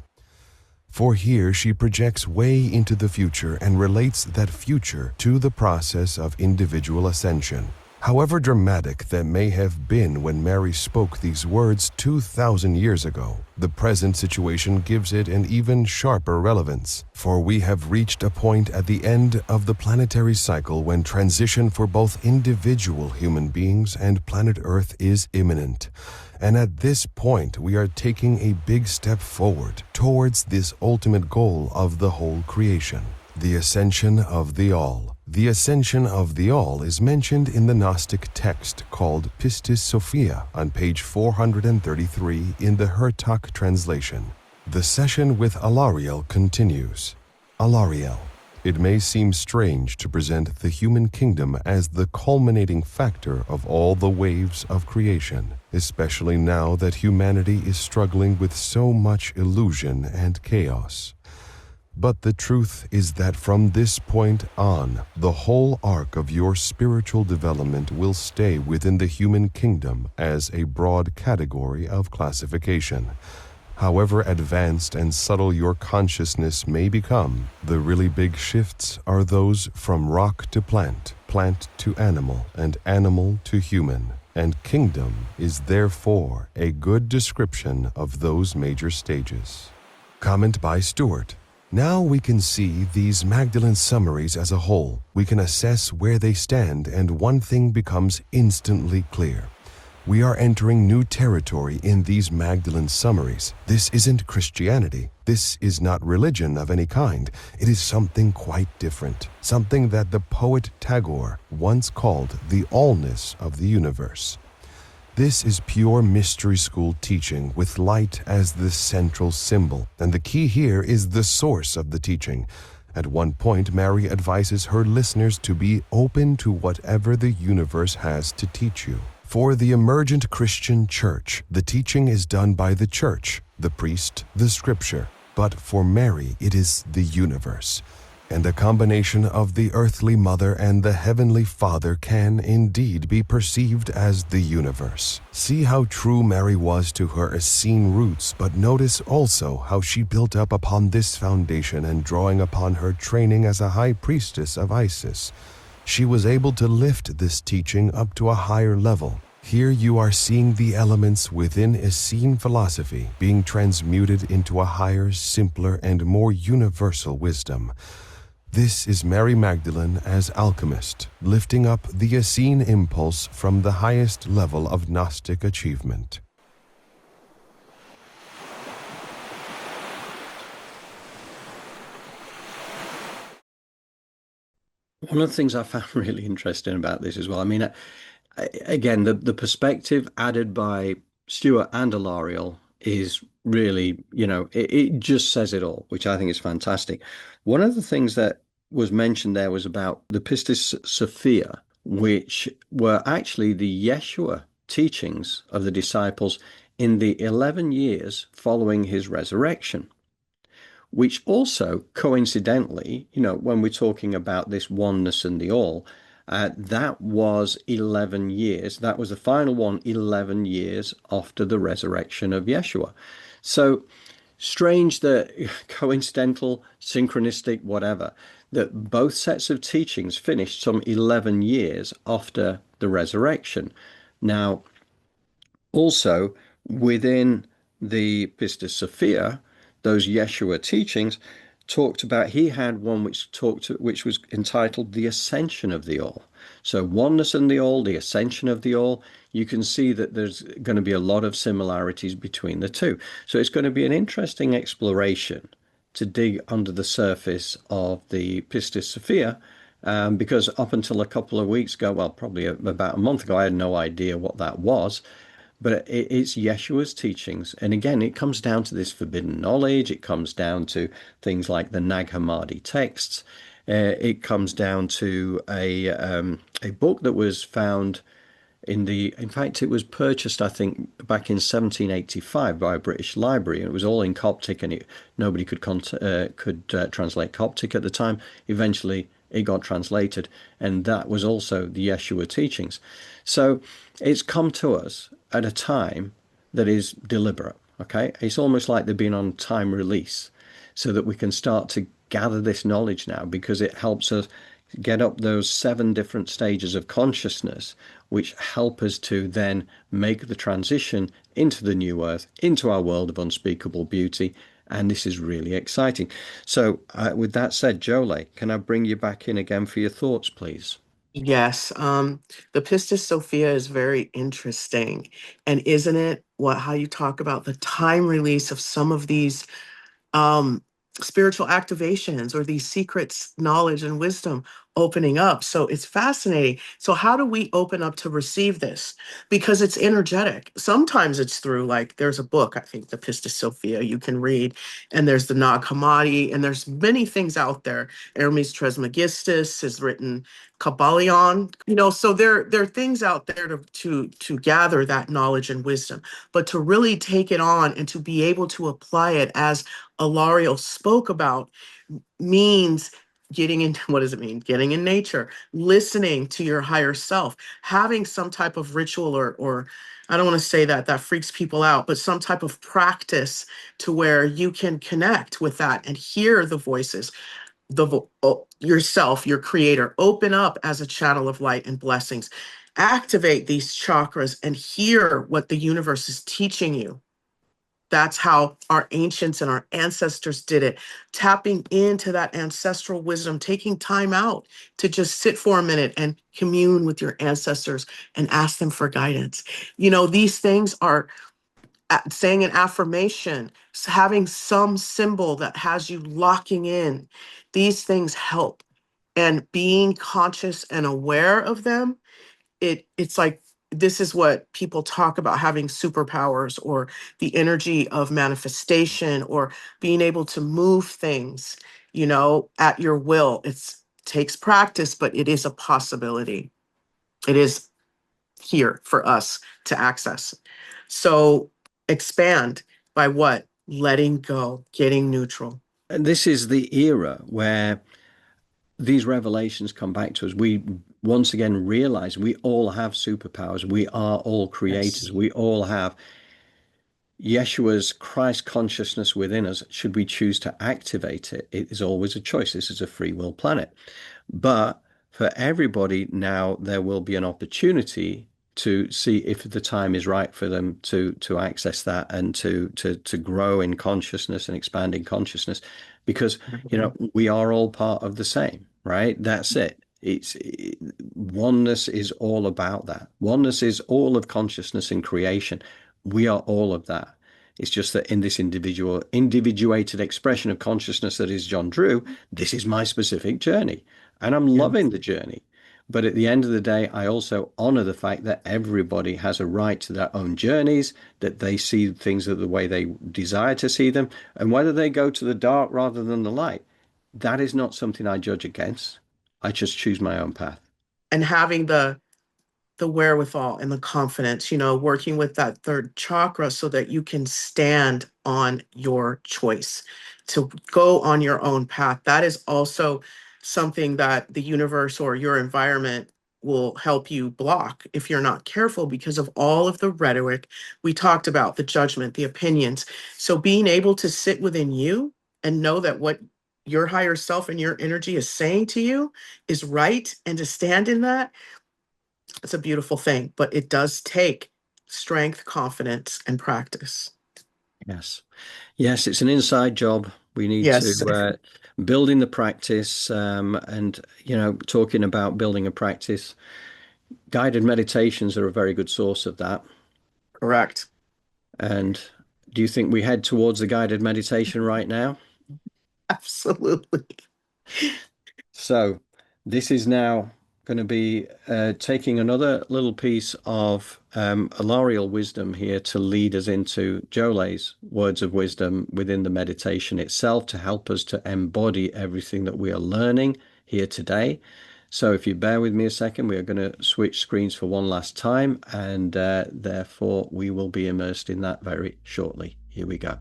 For here she projects way into the future and relates that future to the process of individual ascension. However dramatic that may have been when Mary spoke these words 2,000 years ago, the present situation gives it an even sharper relevance, for we have reached a point at the end of the planetary cycle when transition for both individual human beings and planet Earth is imminent. And at this point, we are taking a big step forward towards this ultimate goal of the whole creation, the ascension of the all. The ascension of the All is mentioned in the Gnostic text called Pistis Sophia on page 433 in the Heart Dr translation. The session with Alariel continues. Alariel, it may seem strange to present the human kingdom as the culminating factor of all the waves of creation, especially now that humanity is struggling with so much illusion and chaos. But the truth is that from this point on, the whole arc of your spiritual development will stay within the human kingdom as a broad category of classification. However advanced and subtle your consciousness may become, the really big shifts are those from rock to plant, plant to animal, and animal to human. And kingdom is therefore a good description of those major stages. Comment by Stuart. Now we can see these Magdalene summaries as a whole. We can assess where they stand, and one thing becomes instantly clear. We are entering new territory in these Magdalene summaries. This isn't Christianity. This is not religion of any kind. It is something quite different, something that the poet Tagore once called the allness of the universe. This is pure mystery school teaching with light as the central symbol, and the key here is the source of the teaching. At one point, Mary advises her listeners to be open to whatever the universe has to teach you. For the emergent Christian church, the teaching is done by the church, the priest, the scripture. But for Mary, it is the universe. And a combination of the earthly mother and the heavenly father can indeed be perceived as the universe. See how true Mary was to her Essene roots, but notice also how she built up upon this foundation and drawing upon her training as a high priestess of Isis. She was able to lift this teaching up to a higher level. Here you are seeing the elements within Essene philosophy being transmuted into a higher, simpler, and more universal wisdom. This is Mary Magdalene as alchemist, lifting up the Essene impulse from the highest level of Gnostic achievement. One of the things I found really interesting about this as well, I mean, again, the perspective added by Stuart and Alariel is really, it just says it all, which I think is fantastic. One of the things that was mentioned there was about the Pistis Sophia, which were actually the Jeshua teachings of the disciples in the 11 years following his resurrection, which also coincidentally, when we're talking about this oneness and the all, that was 11 years. That was the final one, 11 years after the resurrection of Jeshua. So strange that coincidental, synchronistic, whatever, that both sets of teachings finished some 11 years after the resurrection. Now, also within the Pistis Sophia, those Jeshua teachings talked about, he had one which was entitled The Ascension of the All. So oneness and the all, the ascension of the all, you can see that there's going to be a lot of similarities between the two. So it's going to be an interesting exploration to dig under the surface of the Pistis Sophia, because up until a couple of weeks ago, well, probably about a month ago, I had no idea what that was. But it's Yeshua's teachings. And again, it comes down to this forbidden knowledge. It comes down to things like the Nag Hammadi texts. It comes down to a book that was found in fact, it was purchased, I think, back in 1785 by a British library. And it was all in Coptic, and nobody could translate Coptic at the time. Eventually, it got translated, and that was also the Yeshua teachings. So it's come to us at a time that is deliberate, okay? It's almost like they've been on time release so that we can start to gather this knowledge now, because it helps us get up those 7 different stages of consciousness, which help us to then make the transition into the new earth, into our world of unspeakable beauty. And this is really exciting. So with that said, Jolé, can I bring you back in again for your thoughts, please? Yes, the Pistis Sophia is very interesting. And isn't it how you talk about the time release of some of these spiritual activations or these secrets, knowledge and wisdom opening up. So it's fascinating. So how do we open up to receive this? Because it's energetic. Sometimes it's through, like, there's a book, I think, the Pistis Sophia, you can read, and there's the Nag Hammadi, and there's many things out there. Hermes Trismegistus has written Kabbalion, so there are things out there to gather that knowledge and wisdom, but to really take it on and to be able to apply it, as Alariel spoke about, means getting into, what does it mean? Getting in nature, listening to your higher self, having some type of ritual, or I don't want to say that freaks people out, but some type of practice to where you can connect with that and hear the voices, yourself, your creator, open up as a channel of light and blessings, activate these chakras and hear what the universe is teaching you. That's how our ancients and our ancestors did it, tapping into that ancestral wisdom, taking time out to just sit for a minute and commune with your ancestors and ask them for guidance. These things are saying an affirmation, having some symbol that has you locking in. These things help. And being conscious and aware of them, it's like, this is what people talk about, having superpowers, or the energy of manifestation, or being able to move things, at your will. It takes practice, but it is a possibility. It is here for us to access. So expand by what? Letting go, getting neutral. And this is the era where these revelations come back to us. We once again realize we all have superpowers. We are all creators. Yes. We all have Yeshua's Christ consciousness within us. Should we choose to activate it, it is always a choice. This is a free will planet. But for everybody now, there will be an opportunity to see if the time is right for them to access that, and to grow in consciousness and expand in consciousness, because we are all part of the same, right? That's it. Oneness is all about that. Oneness is all of consciousness in creation. We are all of that. It's just that in this individuated expression of consciousness that is John Drew, this is my specific journey, and I'm loving the journey. But at the end of the day, I also honor the fact that everybody has a right to their own journeys, that they see things the way they desire to see them, and whether they go to the dark rather than the light, that is not something I judge against. I just choose my own path. And having the wherewithal and the confidence, working with that third chakra so that you can stand on your choice to go on your own path. That is also something that the universe or your environment will help you block if you're not careful, because of all of the rhetoric we talked about, the judgment, the opinions. So being able to sit within you and know that what your higher self and your energy is saying to you is right, and to stand in that, it's a beautiful thing. But it does take strength, confidence, and practice. Yes, it's an inside job. We need to build in the practice, and talking about building a practice, guided meditations are a very good source of that. Correct. And do you think we head towards the guided meditation right now? Absolutely. So this is now going to be taking another little piece of Alariel wisdom here to lead us into Jolé's words of wisdom within the meditation itself, to help us to embody everything that we are learning here today. So if you bear with me a second, we are going to switch screens for one last time, and therefore we will be immersed in that very shortly. Here we go.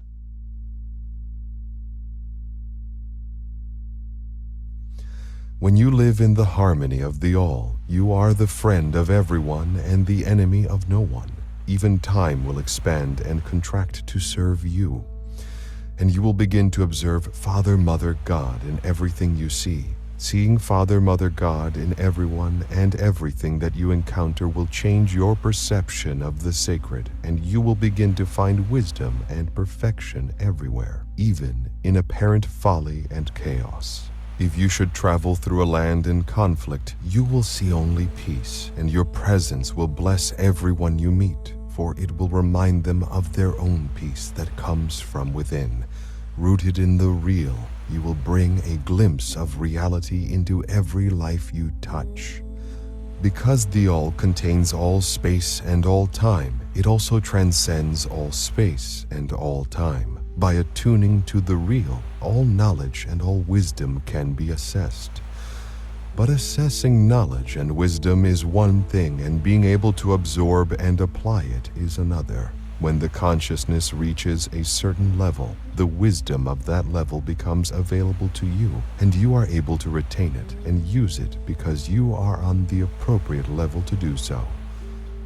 When you live in the harmony of the all, you are the friend of everyone and the enemy of no one. Even time will expand and contract to serve you. And you will begin to observe Father, Mother, God in everything you see. Seeing Father, Mother, God in everyone and everything that you encounter will change your perception of the sacred, and you will begin to find wisdom and perfection everywhere, even in apparent folly and chaos. If you should travel through a land in conflict, you will see only peace, and your presence will bless everyone you meet, for it will remind them of their own peace that comes from within, rooted in the real, you will bring a glimpse of reality into every life you touch. Because the All contains all space and all time, it also transcends all space and all time. By attuning to the real, all knowledge and all wisdom can be assessed. But assessing knowledge and wisdom is one thing, and being able to absorb and apply it is another. When the consciousness reaches a certain level, the wisdom of that level becomes available to you, and you are able to retain it and use it because you are on the appropriate level to do so.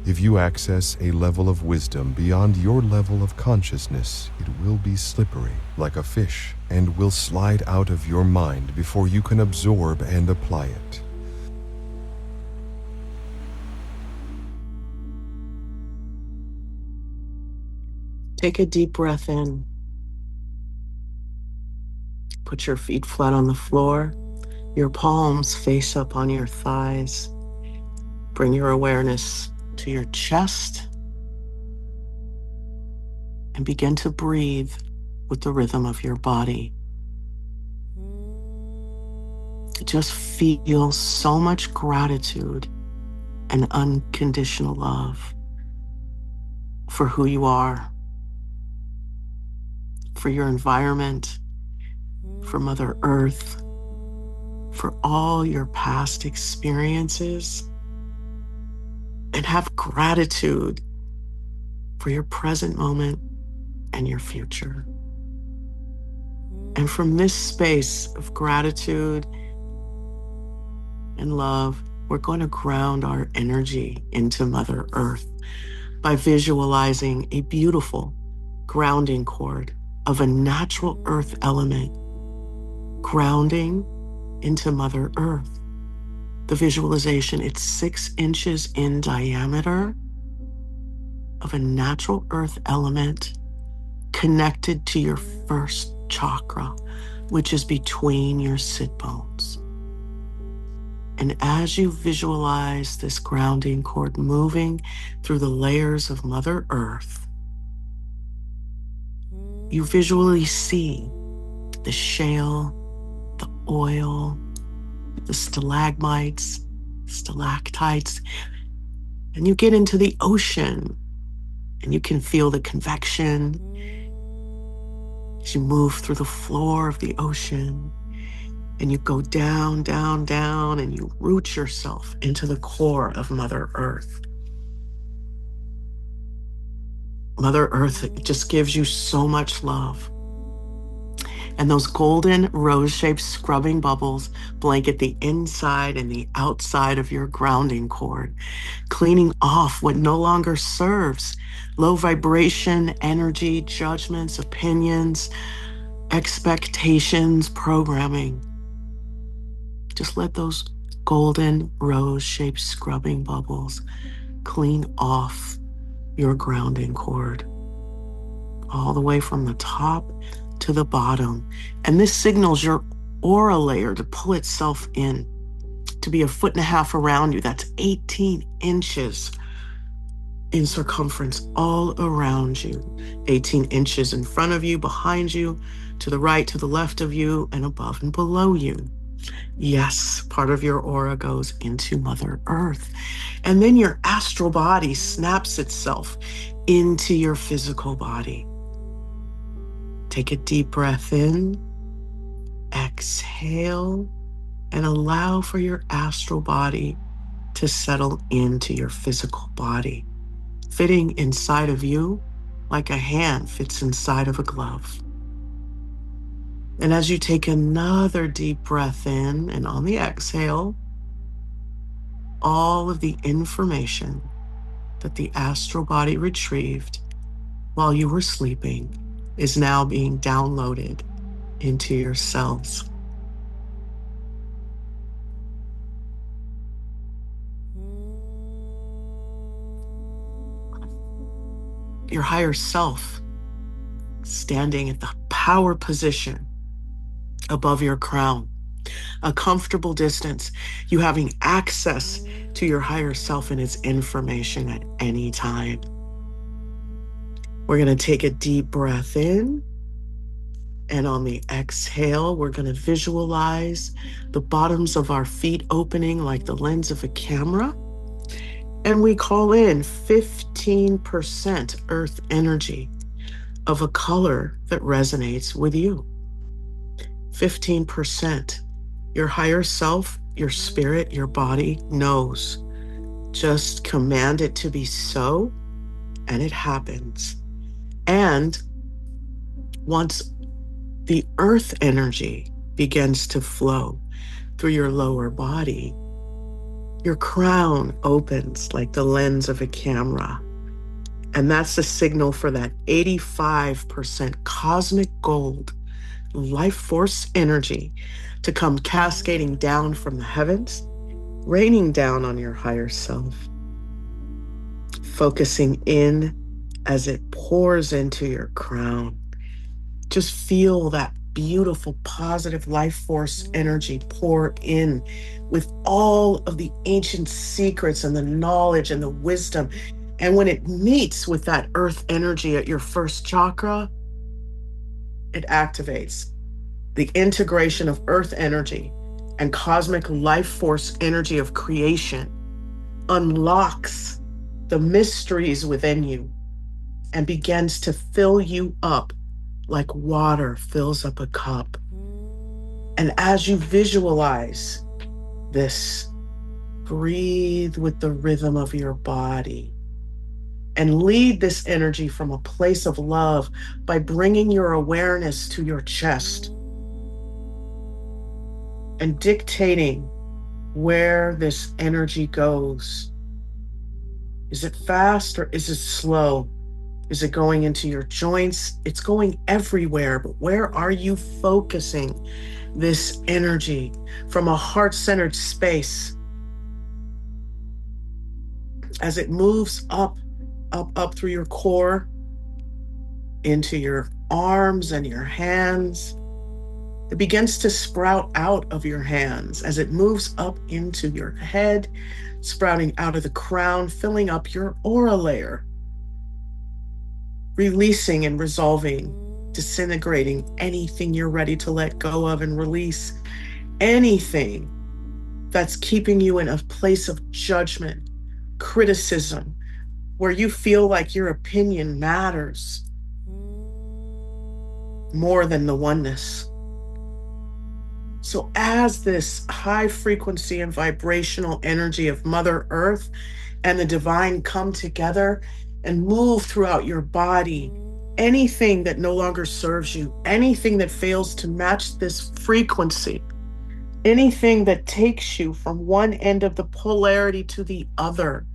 If you access a level of wisdom beyond your level of consciousness, it will be slippery, like a fish, and will slide out of your mind before you can absorb and apply it. Take a deep breath in. Put your feet flat on the floor, your palms face up on your thighs. Bring your awareness to your chest and begin to breathe with the rhythm of your body. Just feel so much gratitude and unconditional love for who you are, for your environment, for Mother Earth, for all your past experiences, and have gratitude for your present moment and your future. And from this space of gratitude and love, we're going to ground our energy into Mother Earth by visualizing a beautiful grounding cord of a natural earth element grounding into Mother Earth. The visualization, it's 6 inches in diameter of a natural earth element connected to your first chakra, which is between your sit bones. And as you visualize this grounding cord moving through the layers of Mother Earth, you visually see the shale, the oil, the stalagmites, stalactites, and you get into the ocean and you can feel the convection as you move through the floor of the ocean, and you go down, down, down, and you root yourself into the core of Mother Earth. Mother Earth just gives you so much love. And those golden rose-shaped scrubbing bubbles blanket the inside and the outside of your grounding cord, cleaning off what no longer serves: low vibration, energy, judgments, opinions, expectations, programming. Just let those golden rose-shaped scrubbing bubbles clean off your grounding cord, all the way from the top to the bottom. And this signals your aura layer to pull itself in, to be 1.5 feet around you. That's 18 inches in circumference all around you. 18 inches in front of you, behind you, to the right, to the left of you, and above and below you. Yes, part of your aura goes into Mother Earth. And then your astral body snaps itself into your physical body. Take a deep breath in, exhale, and allow for your astral body to settle into your physical body, fitting inside of you like a hand fits inside of a glove. And as you take another deep breath in, and on the exhale, all of the information that the astral body retrieved while you were sleeping is now being downloaded into your cells. Your higher self, standing at the power position above your crown, a comfortable distance, you having access to your higher self and its information at any time. We're going to take a deep breath in And on the exhale, we're going to visualize the bottoms of our feet opening like the lens of a camera. And we call in 15% earth energy of a color that resonates with you. 15%. Your higher self, your spirit, your body knows. Just command it to be so, and it happens. And once the earth energy begins to flow through your lower body, your crown opens like the lens of a camera. And that's the signal for that 85% cosmic gold life force energy to come cascading down from the heavens, raining down on your higher self, focusing in as it pours into your crown. Just feel that beautiful, positive life force energy pour in with all of the ancient secrets and the knowledge and the wisdom. And when it meets with that earth energy at your first chakra, it activates the integration of earth energy and cosmic life force energy of creation, unlocks the mysteries within you and begins to fill you up like water fills up a cup. And as you visualize this, breathe with the rhythm of your body and lead this energy from a place of love by bringing your awareness to your chest and dictating where this energy goes. Is it fast or is it slow? Is it going into your joints? It's going everywhere, but where are you focusing this energy from a heart-centered space as it moves up through your core, into your arms and your hands? It begins to sprout out of your hands as it moves up into your head, sprouting out of the crown, filling up your aura layer, releasing and resolving, disintegrating anything you're ready to let go of and release, anything that's keeping you in a place of judgment, criticism, where you feel like your opinion matters more than the oneness. So as this high frequency and vibrational energy of Mother Earth and the divine come together and move throughout your body, anything that no longer serves you, anything that fails to match this frequency, anything that takes you from one end of the polarity to the other,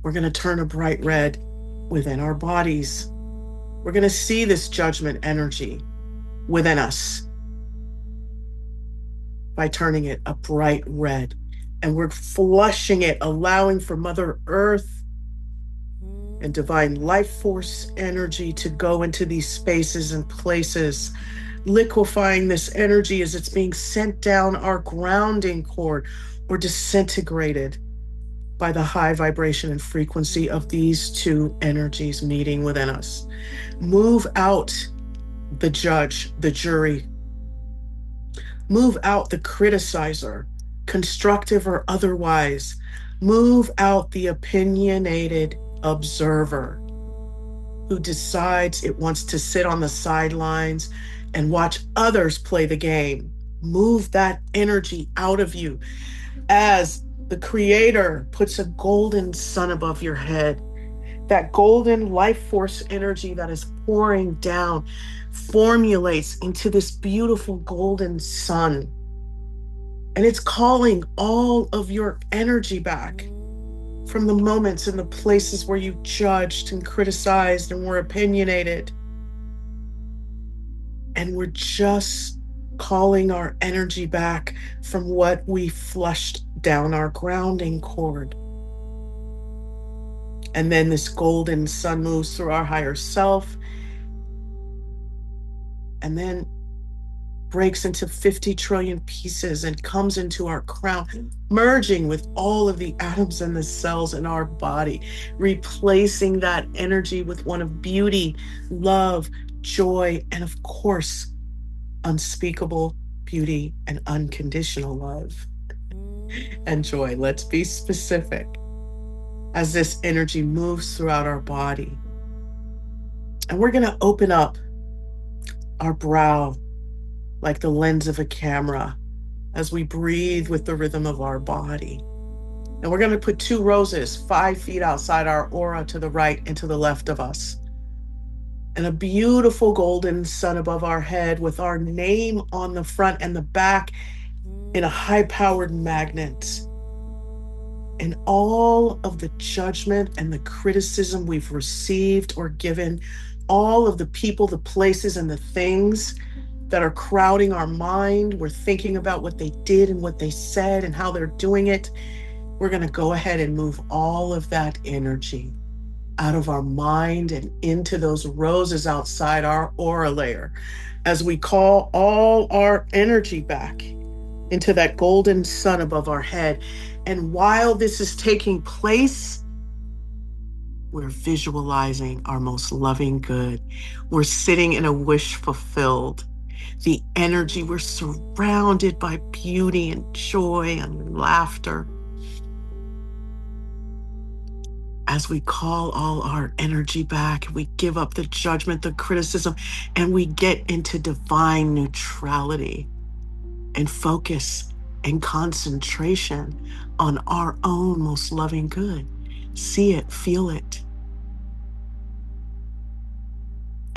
we're going to turn a bright red within our bodies. We're going to see this judgment energy within us by turning it a bright red. And we're flushing it, allowing for Mother Earth and divine life force energy to go into these spaces and places, liquefying this energy as it's being sent down our grounding cord or disintegrated by the high vibration and frequency of these two energies meeting within us. Move out the judge, the jury. Move out the criticizer, constructive or otherwise. Move out the opinionated observer who decides it wants to sit on the sidelines and watch others play the game. Move that energy out of you as the Creator puts a golden sun above your head. That golden life force energy that is pouring down formulates into this beautiful golden sun. And it's calling all of your energy back from the moments and the places where you judged and criticized and were opinionated. And we're just calling our energy back from what we flushed down our grounding cord. And then this golden sun moves through our higher self and then breaks into 50 trillion pieces and comes into our crown, merging with all of the atoms and the cells in our body, replacing that energy with one of beauty, love, joy, and of course, unspeakable beauty and unconditional love and joy. Let's be specific. As this energy moves throughout our body, and we're going to open up our brow like the lens of a camera as we breathe with the rhythm of our body. And we're going to put 2 roses 5 feet outside our aura to the right and to the left of us. And a beautiful golden sun above our head with our name on the front and the back in a high-powered magnet. And all of the judgment and the criticism we've received or given, all of the people, the places, and the things that are crowding our mind. We're thinking about what they did and what they said and how they're doing it. We're going to go ahead and move all of that energy out of our mind and into those roses outside our aura layer as we call all our energy back into that golden sun above our head. And while this is taking place, we're visualizing our most loving good. We're sitting in a wish fulfilled. The energy, we're surrounded by beauty and joy and laughter. As we call all our energy back, we give up the judgment, the criticism, and we get into divine neutrality and focus and concentration on our own most loving good. See it, feel it.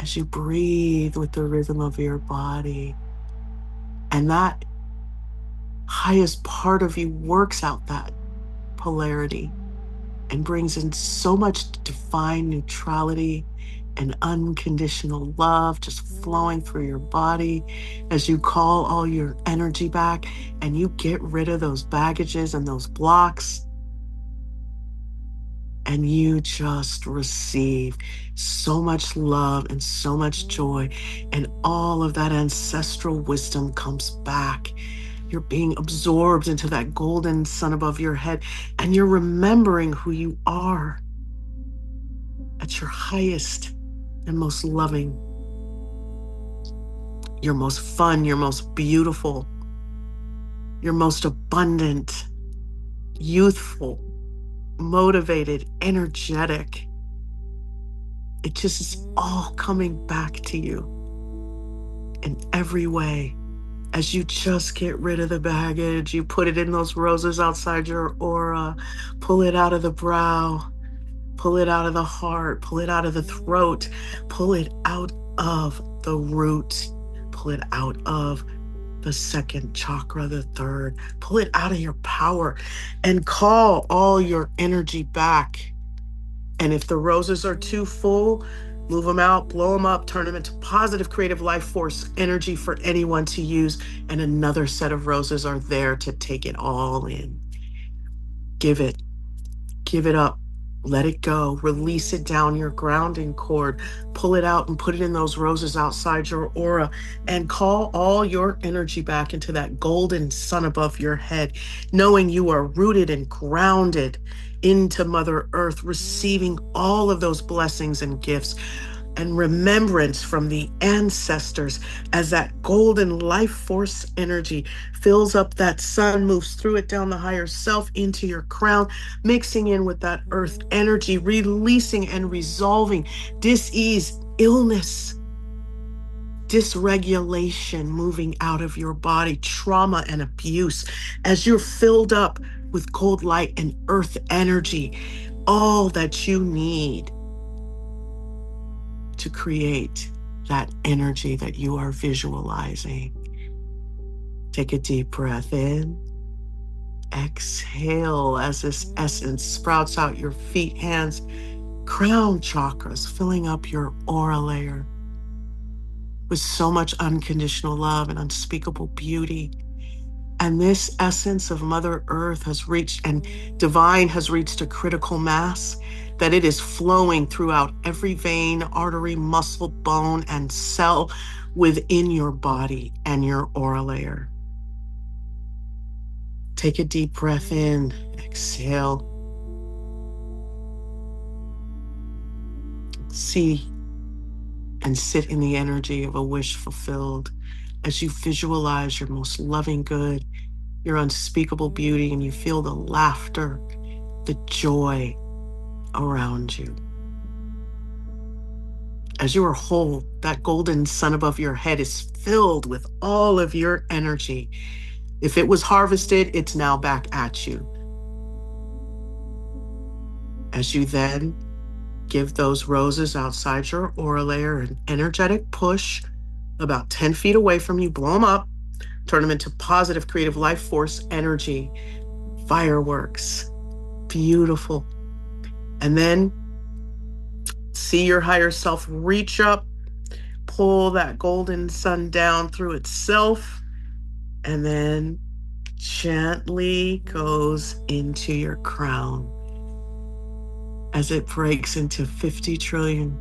As you breathe with the rhythm of your body, and that highest part of you works out that polarity and brings in so much divine neutrality and unconditional love just flowing through your body as you call all your energy back and you get rid of those baggages and those blocks. And you just receive so much love and so much joy, and all of that ancestral wisdom comes back. You're being absorbed into that golden sun above your head, and you're remembering who you are at your highest and most loving, your most fun, your most beautiful, your most abundant, youthful, motivated, energetic. It just is all coming back to you in every way. As you just get rid of the baggage, you put it in those roses outside your aura, pull it out of the brow, pull it out of the heart, pull it out of the throat, pull it out of the root, pull it out of the second chakra, the third, pull it out of your power and call all your energy back. And if the roses are too full, move them out, blow them up, turn them into positive creative life force energy for anyone to use. And another set of roses are there to take it all in. Give it up. Let it go. Release it down your grounding cord. Pull it out and put it in those roses outside your aura and call all your energy back into that golden sun above your head, knowing you are rooted and grounded into Mother Earth, receiving all of those blessings and gifts and remembrance from the ancestors as that golden life force energy fills up that sun, moves through it down the higher self into your crown, mixing in with that earth energy, releasing and resolving dis-ease, illness, dysregulation, moving out of your body, trauma and abuse, as you're filled up with cold light and earth energy, all that you need to create that energy that you are visualizing. Take a deep breath in. Exhale as this essence sprouts out your feet, hands, crown chakras, filling up your aura layer with so much unconditional love and unspeakable beauty. And this essence of Mother Earth has reached, and divine has reached a critical mass, that it is flowing throughout every vein, artery, muscle, bone, and cell within your body and your aura layer. Take a deep breath in, exhale. See and sit in the energy of a wish fulfilled as you visualize your most loving good, your unspeakable beauty, and you feel the laughter, the joy around you. As you are whole, that golden sun above your head is filled with all of your energy. If it was harvested, it's now back at you. As you then give those roses outside your aura layer an energetic push about 10 feet away from you, blow them up, turn them into positive creative life force energy, fireworks, beautiful. And then see your higher self reach up, pull that golden sun down through itself, and then gently goes into your crown as it breaks into 50 trillion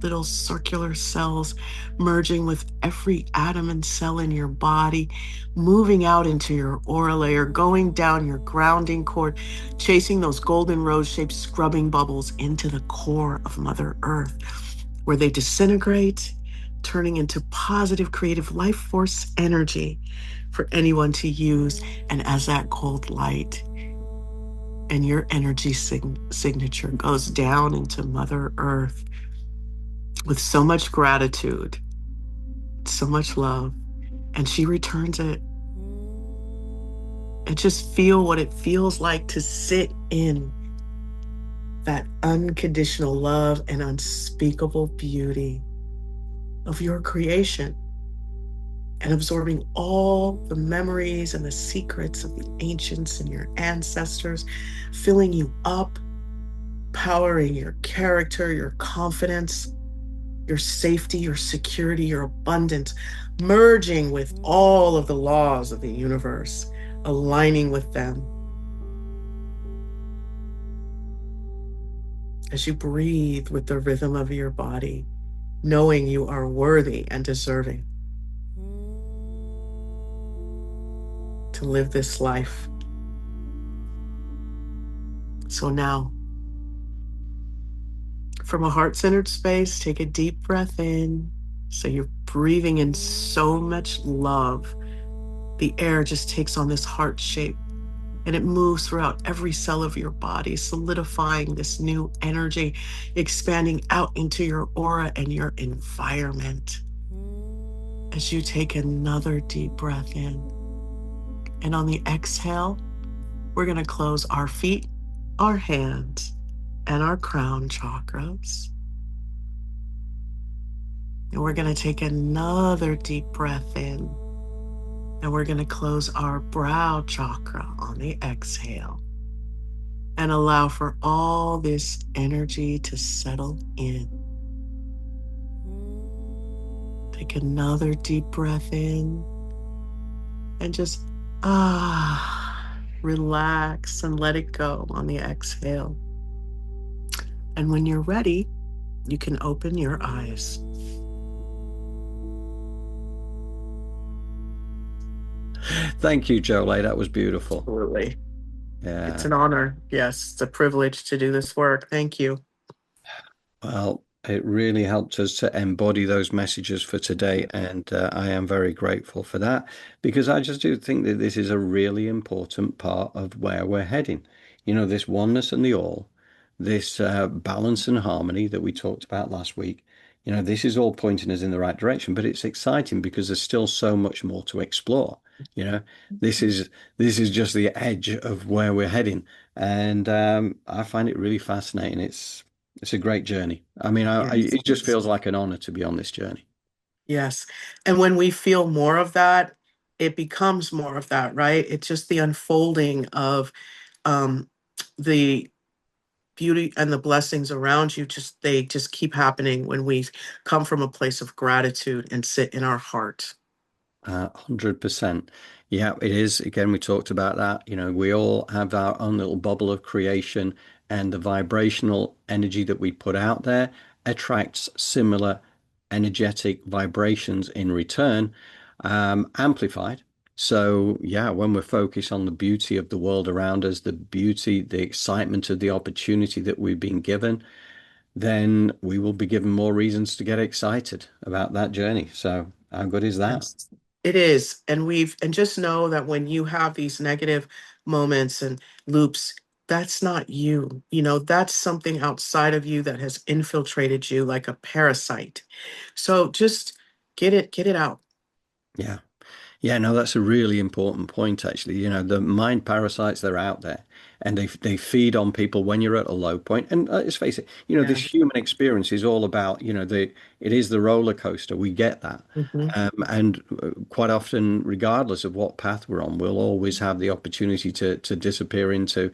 little circular cells, merging with every atom and cell in your body, moving out into your aura layer, going down your grounding cord, chasing those golden rose-shaped scrubbing bubbles into the core of Mother Earth, where they disintegrate, turning into positive creative life force energy for anyone to use. And as that gold light and your energy signature goes down into Mother Earth with so much gratitude, so much love, and she returns it. And just feel what it feels like to sit in that unconditional love and unspeakable beauty of your creation, and absorbing all the memories and the secrets of the ancients and your ancestors, filling you up, powering your character, your confidence, your safety, your security, your abundance, merging with all of the laws of the universe, aligning with them. As you breathe with the rhythm of your body, knowing you are worthy and deserving to live this life. So now, from a heart-centered space, take a deep breath in. So you're breathing in so much love. The air just takes on this heart shape and it moves throughout every cell of your body, solidifying this new energy, expanding out into your aura and your environment. As you take another deep breath in. And on the exhale, we're going to close our feet, our hands, and our crown chakras. And we're going to take another deep breath in. And we're going to close our brow chakra on the exhale. And allow for all this energy to settle in. Take another deep breath in. And just relax and let it go on the exhale. And when you're ready, you can open your eyes. Thank you, Jolé. That was beautiful. Absolutely. Yeah. It's an honor. Yes, it's a privilege to do this work. Thank you. Well, it really helped us to embody those messages for today, and I am very grateful for that, because I just do think that this is a really important part of where we're heading. You know, this oneness and the all, this balance and harmony that we talked about last week. You know, this is all pointing us in the right direction, but it's exciting because there's still so much more to explore. You know, this is just the edge of where we're heading, and I find it really fascinating. It's a great journey. I mean, Yes. it just feels like an honor to be on this journey. Yes. And when we feel more of that, it becomes more of that, right? It's just the unfolding of the beauty and the blessings around you. They just keep happening when we come from a place of gratitude and sit in our heart. 100%. Yeah, it is. Again, we talked about that. You know, we all have our own little bubble of creation, and the vibrational energy that we put out there attracts similar energetic vibrations in return, amplified. So, yeah, when we're focused on the beauty of the world around us, the beauty, the excitement of the opportunity that we've been given, then we will be given more reasons to get excited about that journey. So how good is that? Yes, it is. And just know that when you have these negative moments and loops, that's not you. That's something outside of you that has infiltrated you like a parasite. So just get it out. Yeah. Yeah, no, that's a really important point, actually. The mind parasites, they're out there and they feed on people when you're at a low point. And let's face it, this Yes. human experience is all about, it is the roller coaster. We get that. Hmm. And quite often, regardless of what path we're on, we'll always have the opportunity to disappear into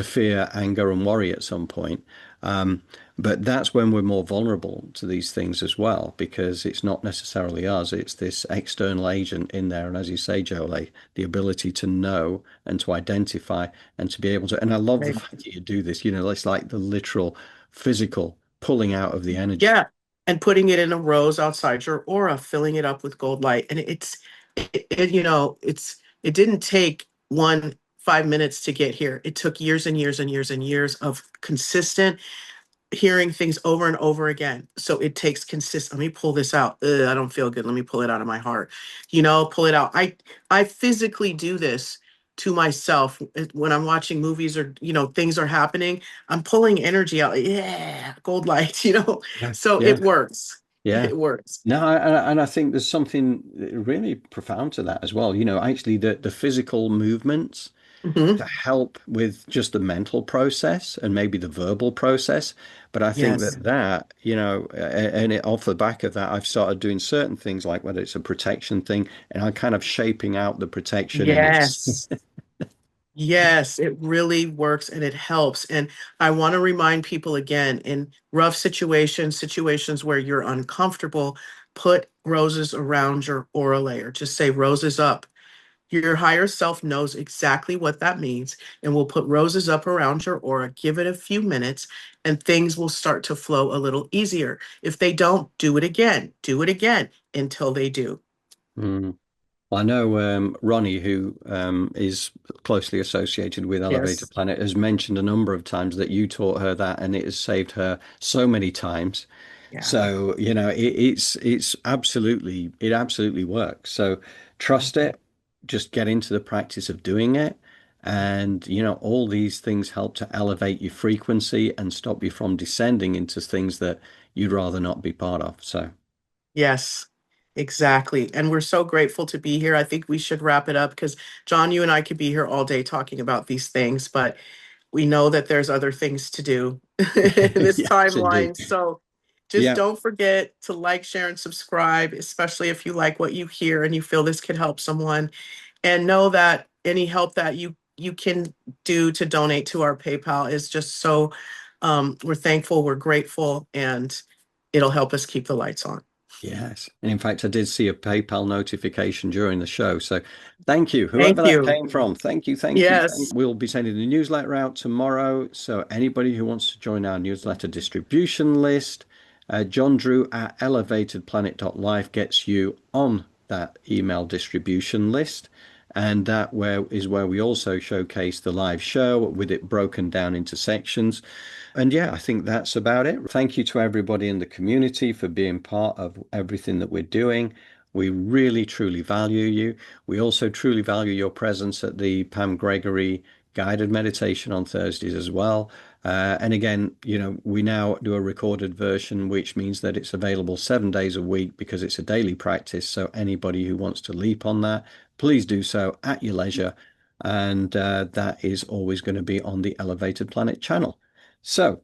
fear, anger, and worry at some point. Um, but that's when we're more vulnerable to these things as well, because it's not necessarily us, it's this external agent in there. And as you say, Jolé, the ability to know and to identify and to be able to, and I love the Right. fact that you do this, it's like the literal physical pulling out of the energy. Yeah. And putting it in a rose outside your aura, filling it up with gold light. And it didn't take 5 minutes to get here. It took years and years and years and years of consistent hearing things over and over again. So it takes consistent. Let me pull this out. Ugh, I don't feel good. Let me pull it out of my heart. Pull it out. I physically do this to myself when I'm watching movies or things are happening. I'm pulling energy out. Yeah, gold light. Yeah. So Yeah. it works. Yeah. It works. No, and I think there's something really profound to that as well. Actually, the physical movements to Hmm. help with just the mental process and maybe the verbal process. But I think Yes. off the back of that, I've started doing certain things like whether it's a protection thing, and I'm kind of shaping out the protection in its. Yes. Yes, it really works and it helps. And I want to remind people again, in rough situations where you're uncomfortable, put roses around your aura layer. Just say roses up. Your higher self knows exactly what that means, and we'll put roses up around your aura. Give it a few minutes, and things will start to flow a little easier. If they don't, do it again until they do. Mm. I know Ronnie, who is closely associated with Elevator Yes. Planet, has mentioned a number of times that you taught her that, and it has saved her so many times. Yeah. So, it absolutely works. So trust it, just get into the practice of doing it. And, all these things help to elevate your frequency and stop you from descending into things that you'd rather not be part of. So, Yes, exactly. And we're so grateful to be here. I think we should wrap it up because John, you and I could be here all day talking about these things, but we know that there's other things to do in this yes, indeed. timeline. So just Yeah. don't forget to like, share, and subscribe, especially if you like what you hear and you feel this could help someone. And know that any help that you can do to donate to our PayPal is just so we're thankful, we're grateful, and it'll help us keep the lights on. Yes. And in fact, I did see a PayPal notification during the show. So thank you, Thank whoever that you. came from. Thank you, thank you, thank you. Yes. We'll be sending the newsletter out tomorrow. So anybody who wants to join our newsletter distribution list, John Drew at elevatedplanet.life gets you on that email distribution list. And that is where we also showcase the live show with it broken down into sections. And yeah, I think that's about it. Thank you to everybody in the community for being part of everything that we're doing. We really, truly value you. We also truly value your presence at the Pam Gregory guided meditation on Thursdays as well. And again, we now do a recorded version, which means that it's available 7 days a week because it's a daily practice. So anybody who wants to leap on that, please do so at your leisure. And that is always going to be on the Elevated Planet channel. So,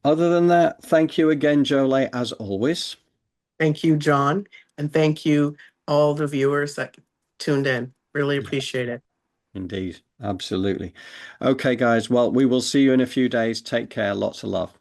other than that, thank you again, Jolé, as always. Thank you, John. And thank you, all the viewers that tuned in. Really Yeah, appreciate it. indeed. Absolutely. Okay, guys. Well, we will see you in a few days. Take care. Lots of love.